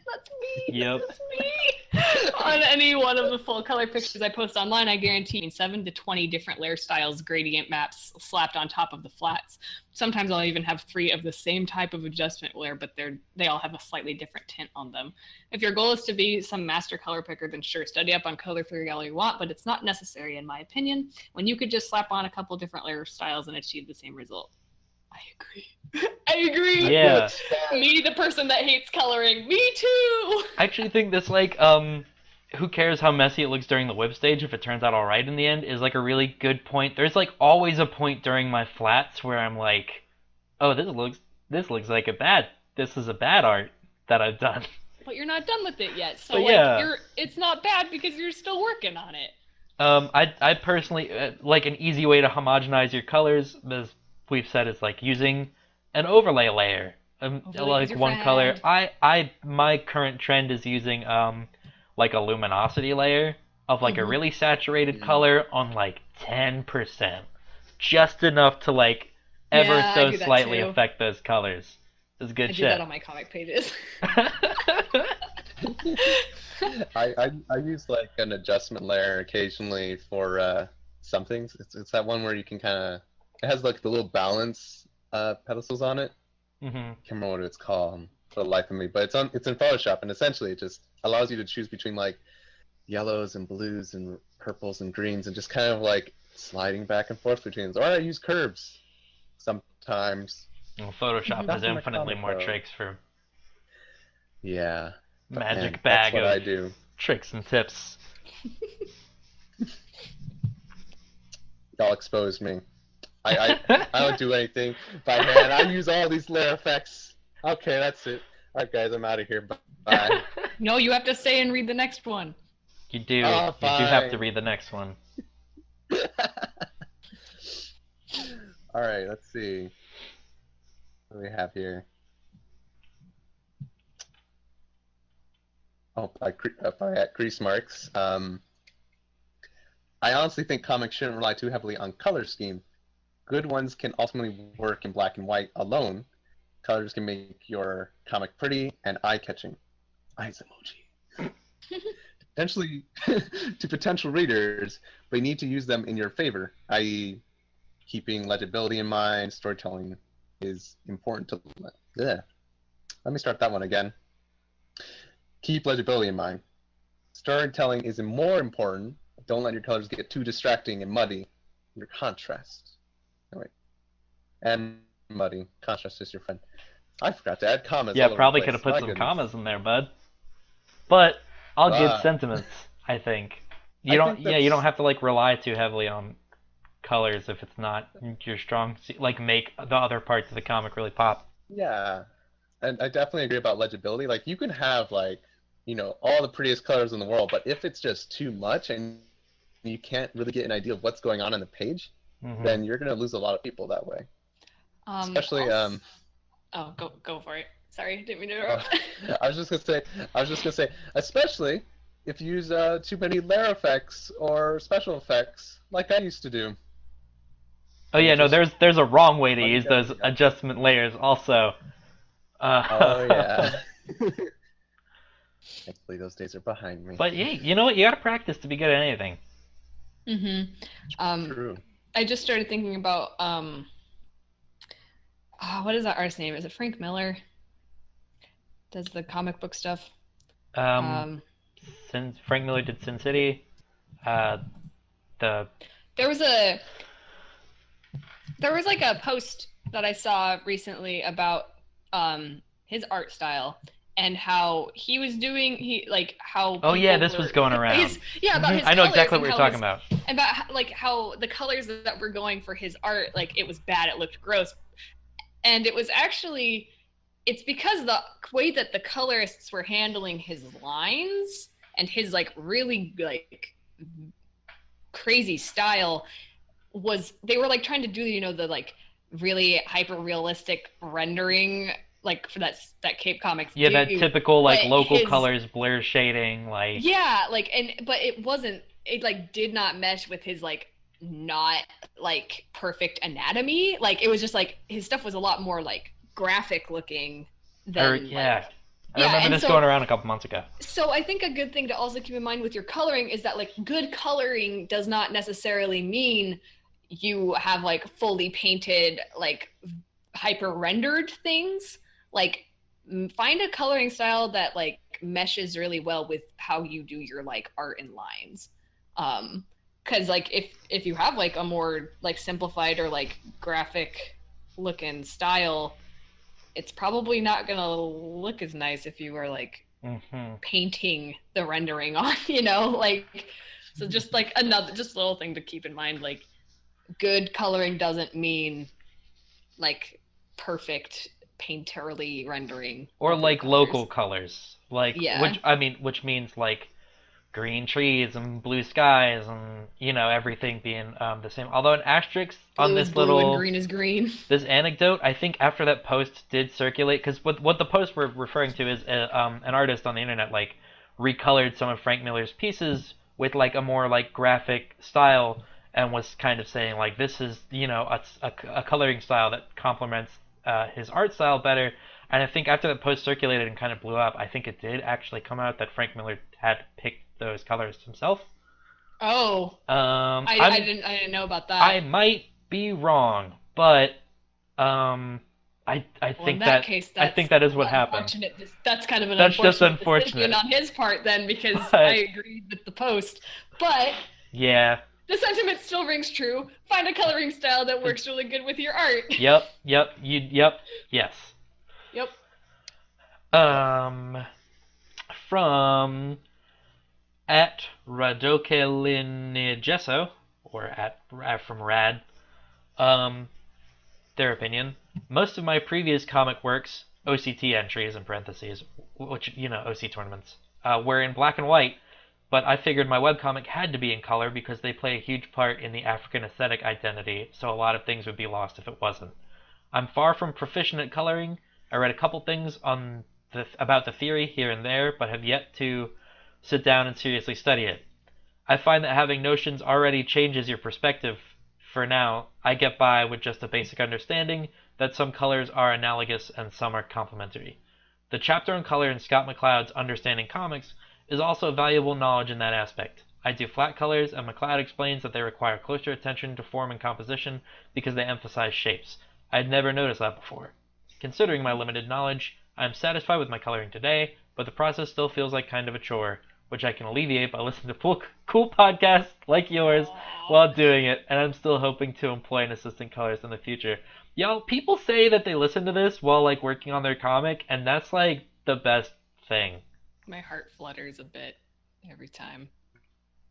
That's me. Yep. That's me. On any one of the full color pictures I post online, I guarantee 7 to 20 different layer styles, gradient maps slapped on top of the flats. Sometimes I'll even have 3 of the same type of adjustment layer, but they all have a slightly different tint on them. If your goal is to be some master color picker, then sure, study up on color theory all you want, but it's not necessary in my opinion, when you could just slap on a couple different layer styles and achieve the same result. I agree. I agree. Yeah. Me, the person that hates coloring. Me too. I actually think this, like, who cares how messy it looks during the whip stage if it turns out alright in the end is, like, a really good point. There's, like, always a point during my flats where I'm like, oh, this looks like this is a bad art that I've done. But you're not done with it yet, so, But like, yeah. it's not bad because you're still working on it. I personally, like, an easy way to homogenize your colors, as we've said, is, like, using an overlay layer. Like one color. My current trend is using like a luminosity layer of like a really saturated color on like 10%, just enough to like ever so slightly affect those colors. It's good shit. I do that on my comic pages. I use like an adjustment layer occasionally for some things. It's that one where you can kind of, it has like the little balance pedestals on it. Can't remember what it's called for the life of me, but it's in Photoshop, and essentially it just allows you to choose between like yellows and blues and purples and greens, and just kind of like sliding back and forth between them. Or I use curves sometimes. Well, Photoshop has infinitely more tricks for magic bag that's what of I do. Tricks and tips. Y'all exposed me. I don't do anything by hand. I use all these layer effects. Okay, that's it. Alright guys, I'm out of here. Bye. No, you have to stay and read the next one. You do. Oh, you do have to read the next one. Alright, let's see. What do we have here? Oh, by crease marks. I honestly think comics shouldn't rely too heavily on color scheme. Good ones can ultimately work in black and white alone. Colors can make your comic pretty and eye-catching. Eyes emoji. Potentially to potential readers, but you need to use them in your favor, i.e. keeping legibility in mind. Storytelling is important to... Let me start that one again. Keep legibility in mind. Storytelling is more important. Don't let your colors get too distracting and muddy. Your contrast. Oh, wait. And muddy. Contrast is your friend. I forgot to add commas. Yeah, probably could have put some commas in there, bud. But I'll give sentiments, I think. You don't have to like rely too heavily on colors if it's not your strong, like make the other parts of the comic really pop. Yeah. And I definitely agree about legibility. Like you can have like, you know, all the prettiest colors in the world, but if it's just too much and you can't really get an idea of what's going on the page, then you're going to lose a lot of people that way. Especially Oh, go for it. Sorry, didn't mean to oh, interrupt. I was just gonna say, especially if you use too many layer effects or special effects, like I used to do. Oh And yeah, it no, just there's a wrong way to use bugged those everything out. adjustment layers also. Oh yeah. Uh, Thankfully, those days are behind me. but yeah, you know what? You gotta practice to be good at anything. Mm-hmm. Um, True. I just started thinking about what is that artist's name? Is it Frank Miller? Does the comic book stuff? Um, Um, since Frank Miller did Sin City, uh, the there was a there was like a post that I saw recently about his art style and how he was doing how oh yeah, people this was were going around. his about his I know colors exactly and what you're how talking his about. about how the colors that were going for his art, like it was bad, it looked gross, and it was actually it's because the way that the colorists were handling his lines and his like really like crazy style was they were like trying to do the like really hyper realistic rendering like for that Cape Comics Yeah, that do, typical but like local his colors, blur shading, like yeah like and but it like did not mesh with his like not like perfect anatomy. Like it was just like his stuff was a lot more like graphic looking or than like yeah. I yeah. remember And this going so around a couple months ago. I think a good thing to also keep in mind with your coloring is that like good coloring does not necessarily mean you have like fully painted like hyper rendered things. Like find a coloring style that like meshes really well with how you do your like art and lines. Because like if you have like a more like simplified or like graphic looking style, it's probably not gonna look as nice if you are like Hmm. painting the rendering on, like so just like another just little thing to keep in mind, like good coloring doesn't mean like perfect painterly rendering Or of your like colors. local colors, like Yeah. which means like green trees and blue skies and everything being the same. Although an asterisk on Blue is this blue and little green is green. this anecdote, I think after that post did circulate, because what the post we're referring to is an artist on the internet like recolored some of Frank Miller's pieces with like a more like graphic style and was kind of saying like this is a coloring style that complements his art style better. And I think after that post circulated and kind of blew up, I think it did actually come out that Frank Miller had picked those colors himself. Oh, Um, I I'm didn't know about I that. might be wrong, but um, I Well, in think that that case, I that's think that is what happened. unfortunate. That's kind of an That's just unfortunate decision unfortunate. on his part then, because I But agreed with the post. But yeah, the sentiment still rings true. Find a coloring style that works really good with your art. yes. Yep. Um, from at Radokelinigesso or at from Rad. Um, their opinion. Most of my previous comic works, OCT entries in parentheses, which OC tournaments, were in black and white, but I figured my webcomic had to be in color because they play a huge part in the African aesthetic identity, so a lot of things would be lost if it wasn't. I'm far from proficient at coloring. I read a couple things about the theory here and there, but have yet to sit down and seriously study it. I find that having notions already changes your perspective. For now, I get by with just a basic understanding that some colors are analogous and some are complementary. The chapter on color in Scott McCloud's Understanding Comics is also valuable knowledge in that aspect. I do flat colors, and McCloud explains that they require closer attention to form and composition because they emphasize shapes. I had never noticed that before. Considering my limited knowledge, I am satisfied with my coloring today, but the process still feels like kind of a chore, which I can alleviate by listening to cool podcasts like yours Aww. while doing it, and I'm still hoping to employ an assistant colorist in the future. Yo, people say that they listen to this while like working on their comic, and that's like the best thing. My heart flutters a bit every time.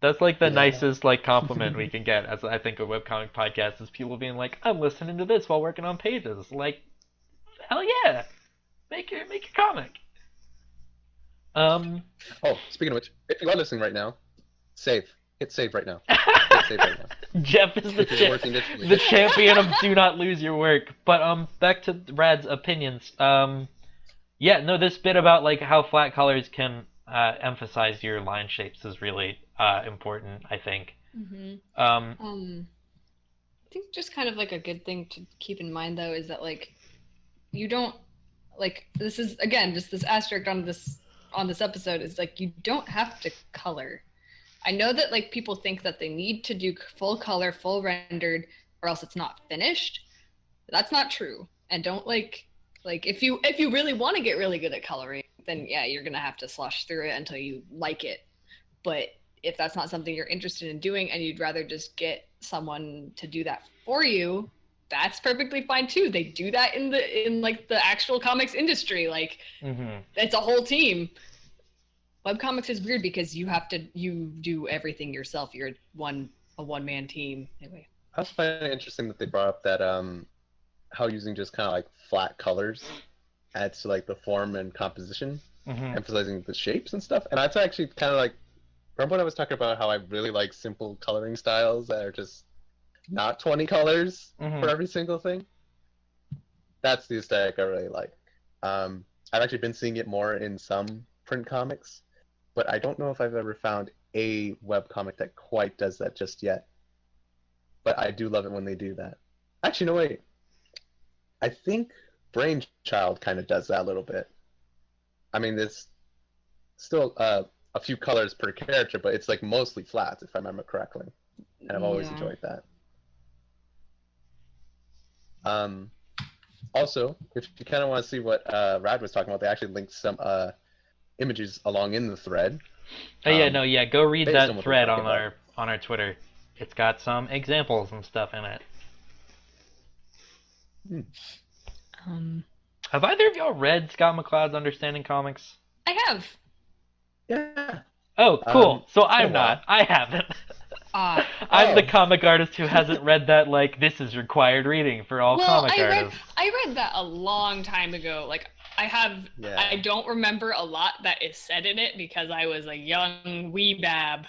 That's like the Yeah. nicest like compliment we can get as I think a webcomic podcast is people being like, I'm listening to this while working on pages. Like, hell yeah. Make your comic. Um Oh, speaking of which, if you are listening right now, save. Hit save right now. Hit save right now. Jeff is If you're working this week. the champion of do not lose your work. But back to Rad's opinions. Yeah, no, this bit about like how flat colors can emphasize your line shapes is really important, I think. I think just kind of like a good thing to keep in mind though is that like you don't like this is again just this asterisk on this episode is like you don't have to color. I know that like people think that they need to do full color, full rendered, or else it's not finished. That's not true. And don't like if you really want to get really good at coloring, then yeah, you're gonna have to slosh through it until you like it. But if that's not something you're interested in doing and you'd rather just get someone to do that for you, that's perfectly fine too. They do that in like the actual comics industry. Like it's a whole team. Webcomics is weird because you do everything yourself. You're a one-man team. Anyway. I also find it interesting that they brought up that how using just kind of like flat colors adds to like the form and composition, emphasizing the shapes and stuff. And that's actually kind of like, remember when I was talking about how I really like simple coloring styles that are just not 20 colors for every single thing? That's the aesthetic I really like. I've actually been seeing it more in some print comics, but I don't know if I've ever found a webcomic that quite does that just yet. But I do love it when they do that. Actually, no, wait. I think Brainchild kind of does that a little bit. I mean, there's still a few colors per character, but it's like mostly flat, if I remember correctly. And I've always enjoyed that. Also, if you kind of want to see what Rad was talking about, they actually linked some images along in the thread. Go read that thread on our Twitter. It's got some examples and stuff in it. Have either of y'all read Scott McCloud's Understanding Comics? I have. Yeah. Oh, cool. So I'm not. I haven't. I'm the comic artist who hasn't read that, like, this is required reading for all comic artists. I read that a long time ago. Like, I don't remember a lot that is said in it because I was a young wee bab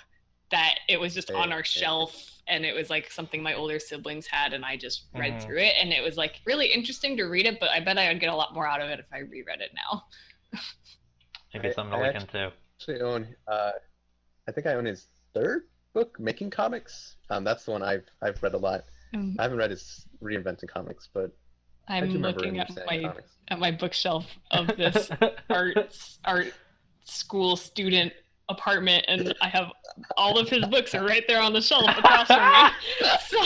that it was just on our shelf and it was like something my older siblings had and I just read through it and it was like really interesting to read it, but I bet I would get a lot more out of it if I reread it now. Maybe something to look into. I think I own his third book, Making Comics. That's the one I've read a lot. I haven't read his Reinventing Comics, but I'm looking at my bookshelf of this art school student apartment, and I have all of his books are right there on the shelf across from me. So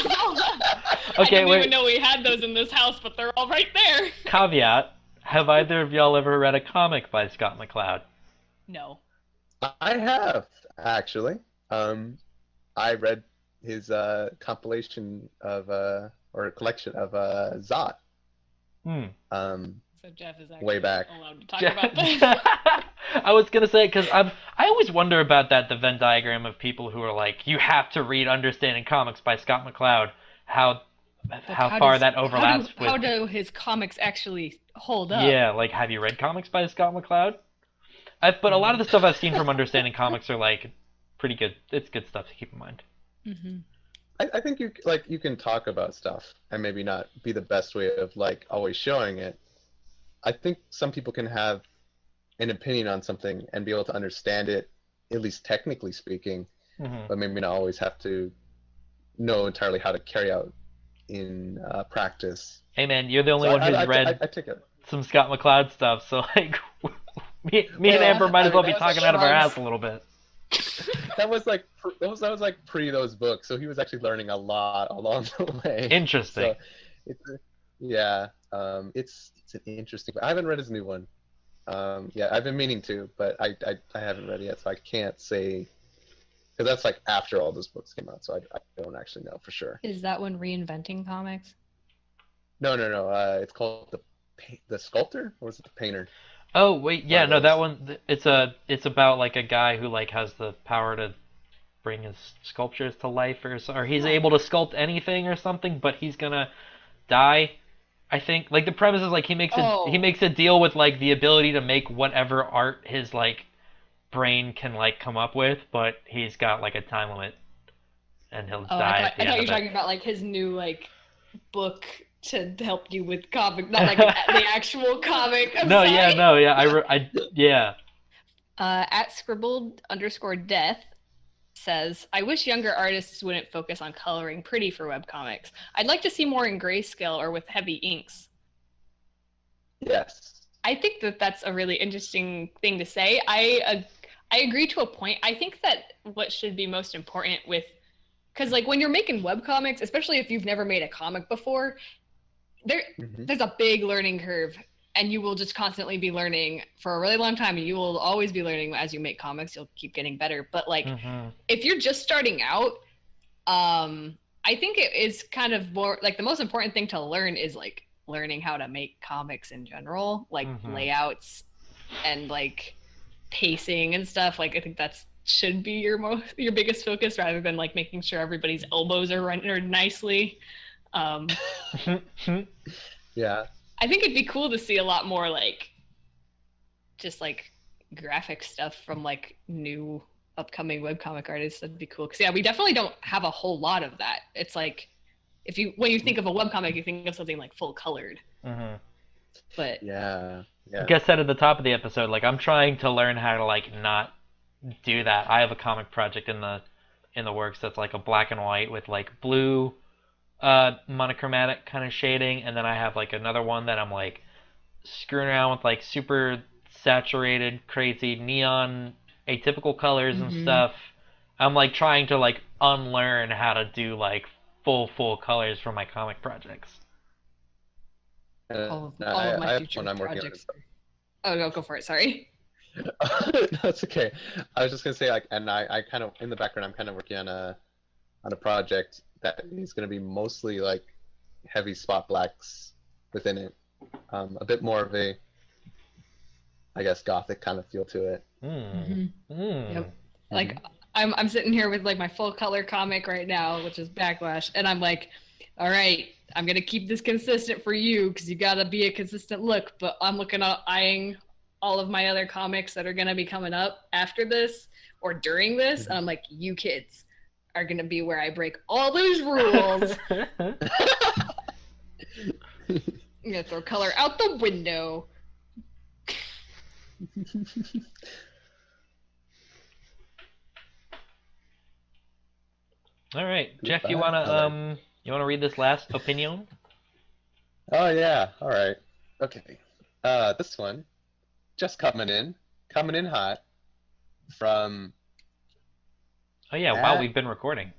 I didn't even know we had those in this house, but they're all right there. Caveat: have either of y'all ever read a comic by Scott McCloud? No. I have, actually. I read his compilation of or collection of Zot. So Jeff is actually way back. allowed to talk about that. I was gonna say because I always wonder about the Venn diagram of people who are like, you have to read Understanding Comics by Scott McCloud. How far that overlaps with... How do his comics actually hold up? Yeah, like, have you read comics by Scott McCloud? But a lot of the stuff I've seen from Understanding Comics are like pretty good. It's good stuff to keep in mind. I think you can talk about stuff and maybe not be the best way of like always showing it. I think some people can have an opinion on something and be able to understand it, at least technically speaking, but maybe not always have to know entirely how to carry out in practice. Hey man, you're the only one who's read some Scott McCloud stuff, so like me and Amber might as well be talking out of our ass a little bit. That was like pre those books, so he was actually learning a lot along the way. Interesting. So it's an interesting. I haven't read his new one. I've been meaning to, but I haven't read it yet, so I can't say because that's like after all those books came out, so I don't actually know for sure. Is that one Reinventing Comics? No. It's called the Sculptor, or was it the Painter? Oh wait, yeah, no, that one. It's about like a guy who like has the power to bring his sculptures to life, or he's able to sculpt anything or something, but he's gonna die. I think like the premise is like he makes a deal with like the ability to make whatever art his like brain can like come up with, but he's got like a time limit. and he'll Oh, die at the I end thought you of were it. talking about like his new like book to help you with comic, not like the actual comic. I'm No, sorry. yeah, no, yeah, yeah. At scribbled_death says, I wish younger artists wouldn't focus on coloring pretty for webcomics. I'd like to see more in grayscale or with heavy inks. Yes. I think that that's a really interesting thing to say. I agree to a point. I think that what should be most important with, because like when you're making webcomics, especially if you've never made a comic before, there's a big learning curve, and you will just constantly be learning for a really long time, and you will always be learning as you make comics. You'll keep getting better. But like if you're just starting out, I think it is kind of more like the most important thing to learn is like learning how to make comics in general, like layouts and like pacing and stuff. Like I think that's should be your biggest focus, rather than like making sure everybody's elbows are rendered nicely. Yeah. I think it'd be cool to see a lot more like just like graphic stuff from like new upcoming webcomic artists. That'd be cool. Because yeah, we definitely don't have a whole lot of that. It's like when you think of a webcomic, you think of something like full colored. But yeah. Like I said at the top of the episode, like I'm trying to learn how to like not do that. I have a comic project in the works that's like a black and white with like blue monochromatic kind of shading, and then I have like another one that I'm like screwing around with like super saturated, crazy neon atypical colors and stuff. I'm like trying to like unlearn how to do like full colors for my comic projects. all of my future projects. Oh no, go for it. Sorry. That's okay. I was just gonna say, like, and I kind of in the background, I'm kind of working on a project that is gonna be mostly like heavy spot blacks within it, a bit more of a, I guess, gothic kind of feel to it. Yep. Like I'm sitting here with like my full color comic right now, which is Backlash, and I'm like, all right, I'm gonna keep this consistent for you because you gotta be a consistent look. But I'm looking at eyeing all of my other comics that are gonna be coming up after this or during this, and I'm like, you kids are gonna be where I break all those rules. I'm gonna throw color out the window. All right, Jeff, you wanna read this last opinion? Oh yeah, all right. Okay. This one just coming in hot from. Oh yeah, wow, we've been recording.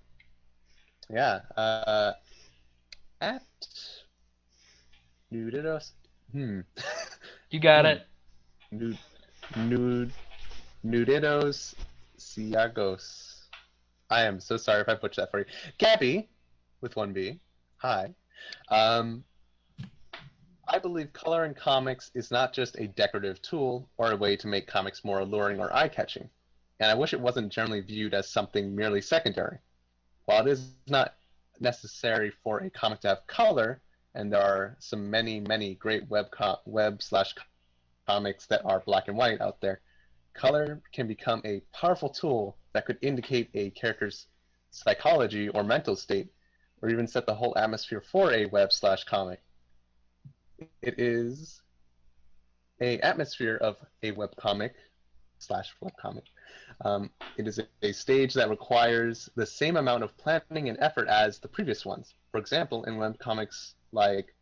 Yeah. At Nuditos. You got it. Nuditos Ciagos. I am so sorry if I butchered that for you. Gabby, with one B. Hi. I believe color in comics is not just a decorative tool or a way to make comics more alluring or eye-catching, and I wish it wasn't generally viewed as something merely secondary. While it is not necessary for a comic to have color, and there are many great web/comics that are black and white out there, color can become a powerful tool that could indicate a character's psychology or mental state, or even set the whole atmosphere for a web/comic. It is a atmosphere of a webcomic/webcomic. It is a stage that requires the same amount of planning and effort as the previous ones. For example, in webcomics like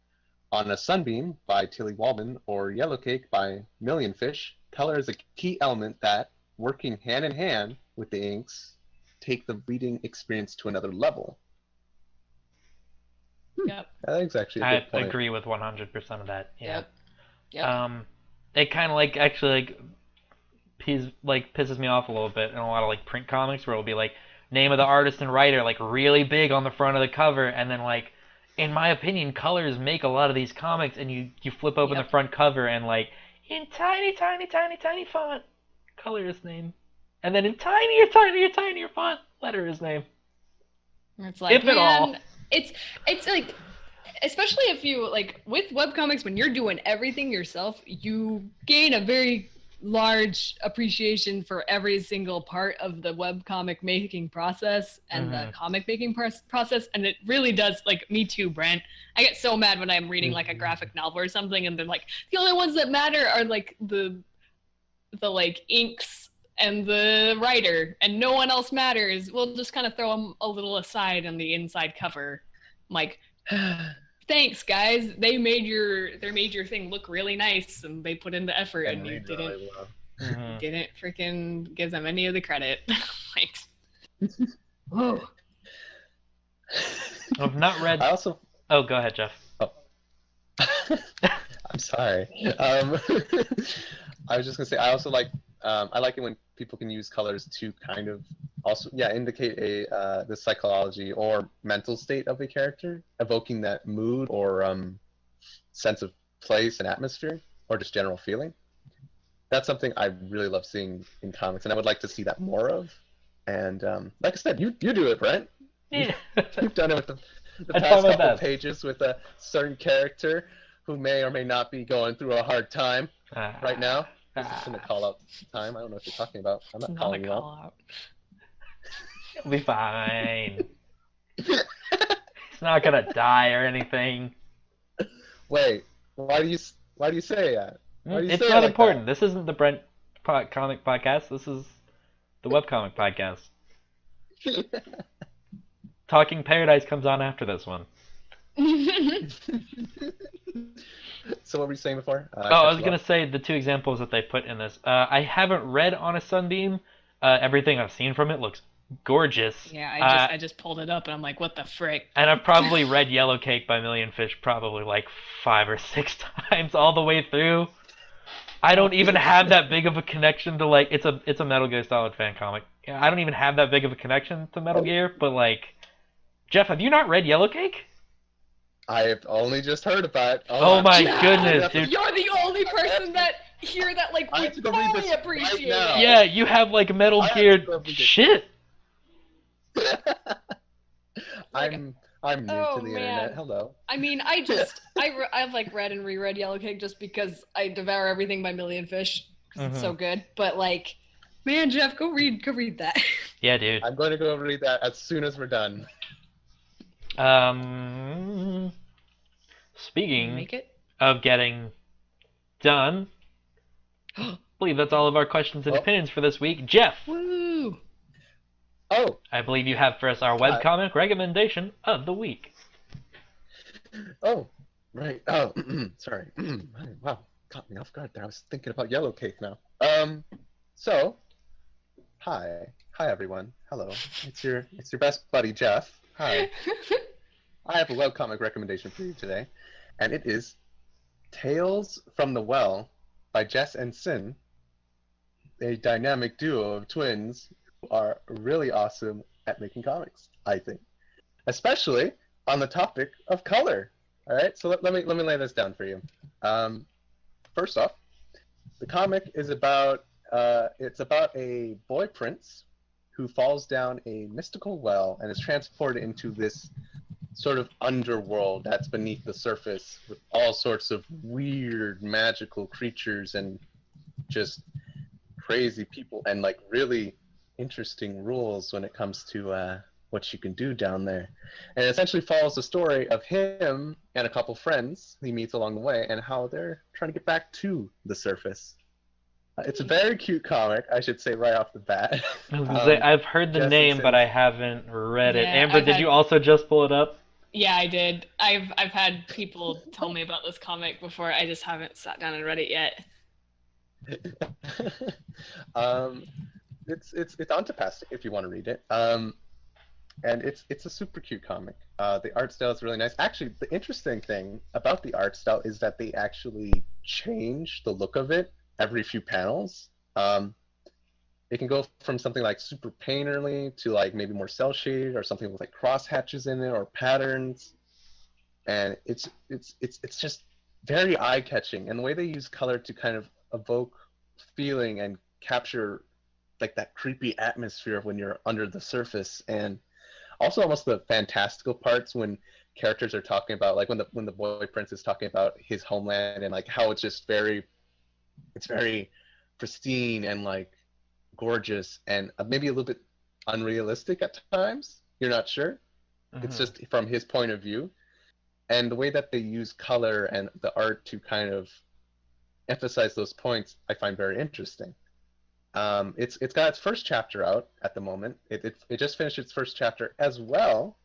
On a Sunbeam by Tilly Walden or Yellow Cake by Million Fish, color is a key element that, working hand in hand with the inks, take the reading experience to another level. Yep. I think it's actually a good point. I agree with 100% of that. Yeah. Yep. It kind of like actually pisses me off a little bit in a lot of like print comics where it'll be like name of the artist and writer like really big on the front of the cover, and then like in my opinion colors make a lot of these comics, and you flip open the front cover and like in tiny font color his name, and then in tinier font letter his name. It's like, if at all. It's like, especially if you like with webcomics, when you're doing everything yourself, you gain a very large appreciation for every single part of the webcomic making process and the comic making process, and it really does, like, me too, Brent. I get so mad when I'm reading like a graphic novel or something and they're like, the only ones that matter are like the like inks and the writer and no one else matters. We'll just kind of throw them a little aside on the inside cover. I'm like, thanks guys, they made your thing look really nice and they put in the effort and you didn't really well. Didn't freaking give them any of the credit. Like, whoa. I've not read. I also. Oh, go ahead, Jeff. Oh. I'm sorry. I was just gonna say I also like. I like it when people can use colors to kind of also indicate the psychology or mental state of a character, evoking that mood or sense of place and atmosphere or just general feeling. That's something I really love seeing in comics, and I would like to see that more of. And like I said, you do it, Brent. Yeah. You've done it with the past couple pages with a certain character who may or may not be going through a hard time right now. This isn't a call-out time. I don't know what you're talking about. I'm not calling you out. It'll be fine. He's not gonna die or anything. Wait, why do you say that? It's not important. This isn't the Brent comic podcast. This is the webcomic podcast. Talking Paradise comes on after this one. So what were you saying before? I was going to say the two examples that they put in this. I haven't read On a Sunbeam. Everything I've seen from it looks gorgeous. Yeah, I just pulled it up and I'm like, what the frick? And I've probably read Yellow Cake by Million Fish probably like 5 or 6 times all the way through. I don't even have that big of a connection to, like, it's a Metal Gear Solid fan comic. I don't even have that big of a connection to Metal Gear, but, like, Jeff, have you not read Yellow Cake? I have only just heard about it. Oh my goodness, dude. You're the only person that here that, like, we totally appreciate it. Yeah, you have, like, Metal Gear shit. I'm new to the internet. Hello. I mean, I've like read and reread Yellow Cake just because I devour everything by Million Fish because it's so good. But, like, man, Jeff, go read that. Yeah, dude. I'm going to go read that as soon as we're done. Speaking of getting done, I believe that's all of our questions and opinions for this week. Jeff! Woo! Oh! I believe you have for us our webcomic recommendation of the week. Oh, right. Oh, sorry. Wow, caught me off guard there. I was thinking about Yellow Cake now. So, hi everyone. Hello. It's your best buddy Jeff. Hi. I have a webcomic recommendation for you today, and it is Tales from the Well by JesnCin, a dynamic duo of twins who are really awesome at making comics, I think. Especially on the topic of color. All right, so let me lay this down for you. First off, the comic is about a boy prince who falls down a mystical well and is transported into this sort of underworld that's beneath the surface with all sorts of weird magical creatures and just crazy people and, like, really interesting rules when it comes to what you can do down there. And it essentially follows the story of him and a couple friends he meets along the way and how they're trying to get back to the surface. It's a very cute comic, I should say right off the bat. I've heard the name, but I haven't read it. Amber, did you also just pull it up? Yeah, I did. I've had people tell me about this comic before. I just haven't sat down and read it yet. It's Antipastic if you want to read it. And it's a super cute comic. The art style is really nice. Actually, the interesting thing about the art style is that they actually change the look of it every few panels. It can go from something like super painterly to, like, maybe more cell shaded or something with, like, cross hatches in it or patterns. And it's just very eye catching. And the way they use color to kind of evoke feeling and capture, like, that creepy atmosphere of when you're under the surface, and also almost the fantastical parts when characters are talking about, like, when the boy prince is talking about his homeland and, like, how it's just very pristine and like gorgeous and maybe a little bit unrealistic at times. You're not sure. It's just from his point of view. And the way that they use color and the art to kind of emphasize those points, I find very interesting. It's got its first chapter out at the moment. It just finished its first chapter, as well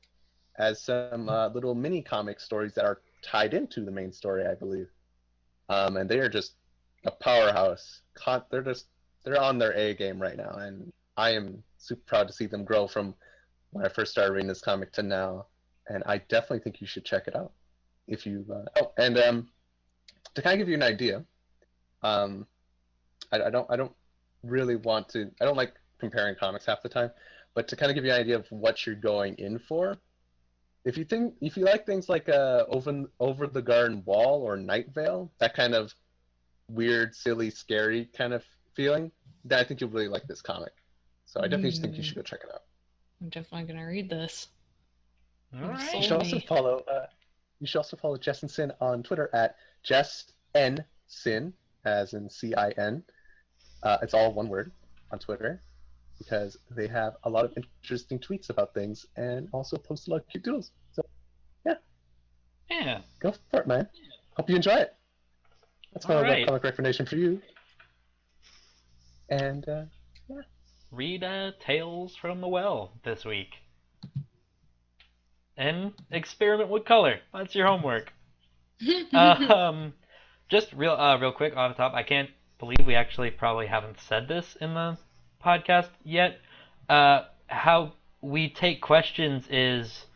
as some little mini comic stories that are tied into the main story, I believe. And they are just a powerhouse. They're on their A game right now, and I am super proud to see them grow from when I first started reading this comic to now. And I definitely think you should check it out if you. To kind of give you an idea, I don't really want to. I don't like comparing comics half the time, but to kind of give you an idea of what you're going in for, if you like things like Over the Garden Wall or Night Vale, that kind of weird, silly, scary kind of feeling, then I think you'll really like this comic. So I definitely think you should go check it out. I'm definitely gonna read this. All right. You should also follow. You should also follow JesnCin on Twitter at JesnCin, as in CIN. It's all one word on Twitter, because they have a lot of interesting tweets about things and also post a lot of cute doodles. So, Yeah. go for it, man. Hope you enjoy it. That's my Alright. comic recommendation for you. And Read Tales from the Well this week. And experiment with color. That's your homework. Just real quick off the top, I can't believe we actually probably haven't said this in the podcast yet. How we take questions is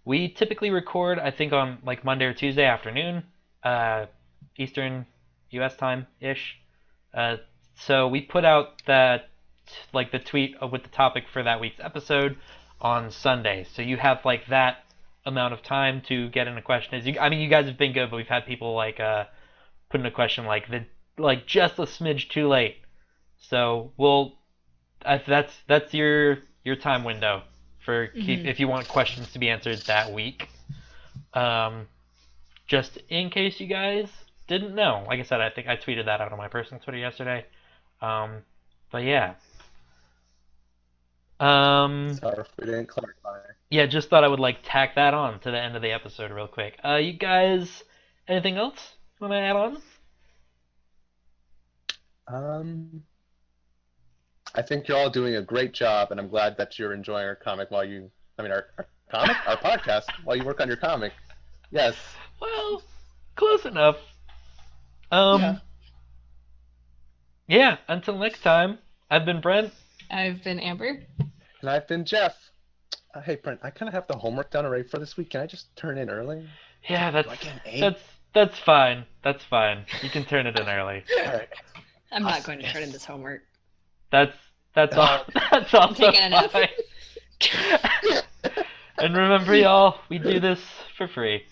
we typically record, I think, on like Monday or Tuesday afternoon, Eastern U.S. time-ish. So we put out the tweet with the topic for that week's episode on Sunday. So you have like that amount of time to get in a question. You guys have been good, but we've had people like put in a question like just a smidge too late. So that's your time window for if you want questions to be answered that week. Just in case you guys didn't know. Like I said, I think I tweeted that out on my personal Twitter yesterday. But yeah. sorry if we didn't clarify. Yeah, just thought I would tack that on to the end of the episode real quick. You guys, anything else you want to add on? I think you're all doing a great job, and I'm glad that you're enjoying our comic our podcast while you work on your comic. Yes. Well, close enough. Yeah, until next time, I've been Brent. I've been Amber. And I've been Jeff. Hey, Brent, I kind of have the homework done already for this week. Can I just turn in early? Yeah, Do I get an A? that's fine. That's fine. You can turn it in early. All right. I'm not going to turn in this homework. That's all. That's also taking a nap. fine. And remember, y'all, we do this for free.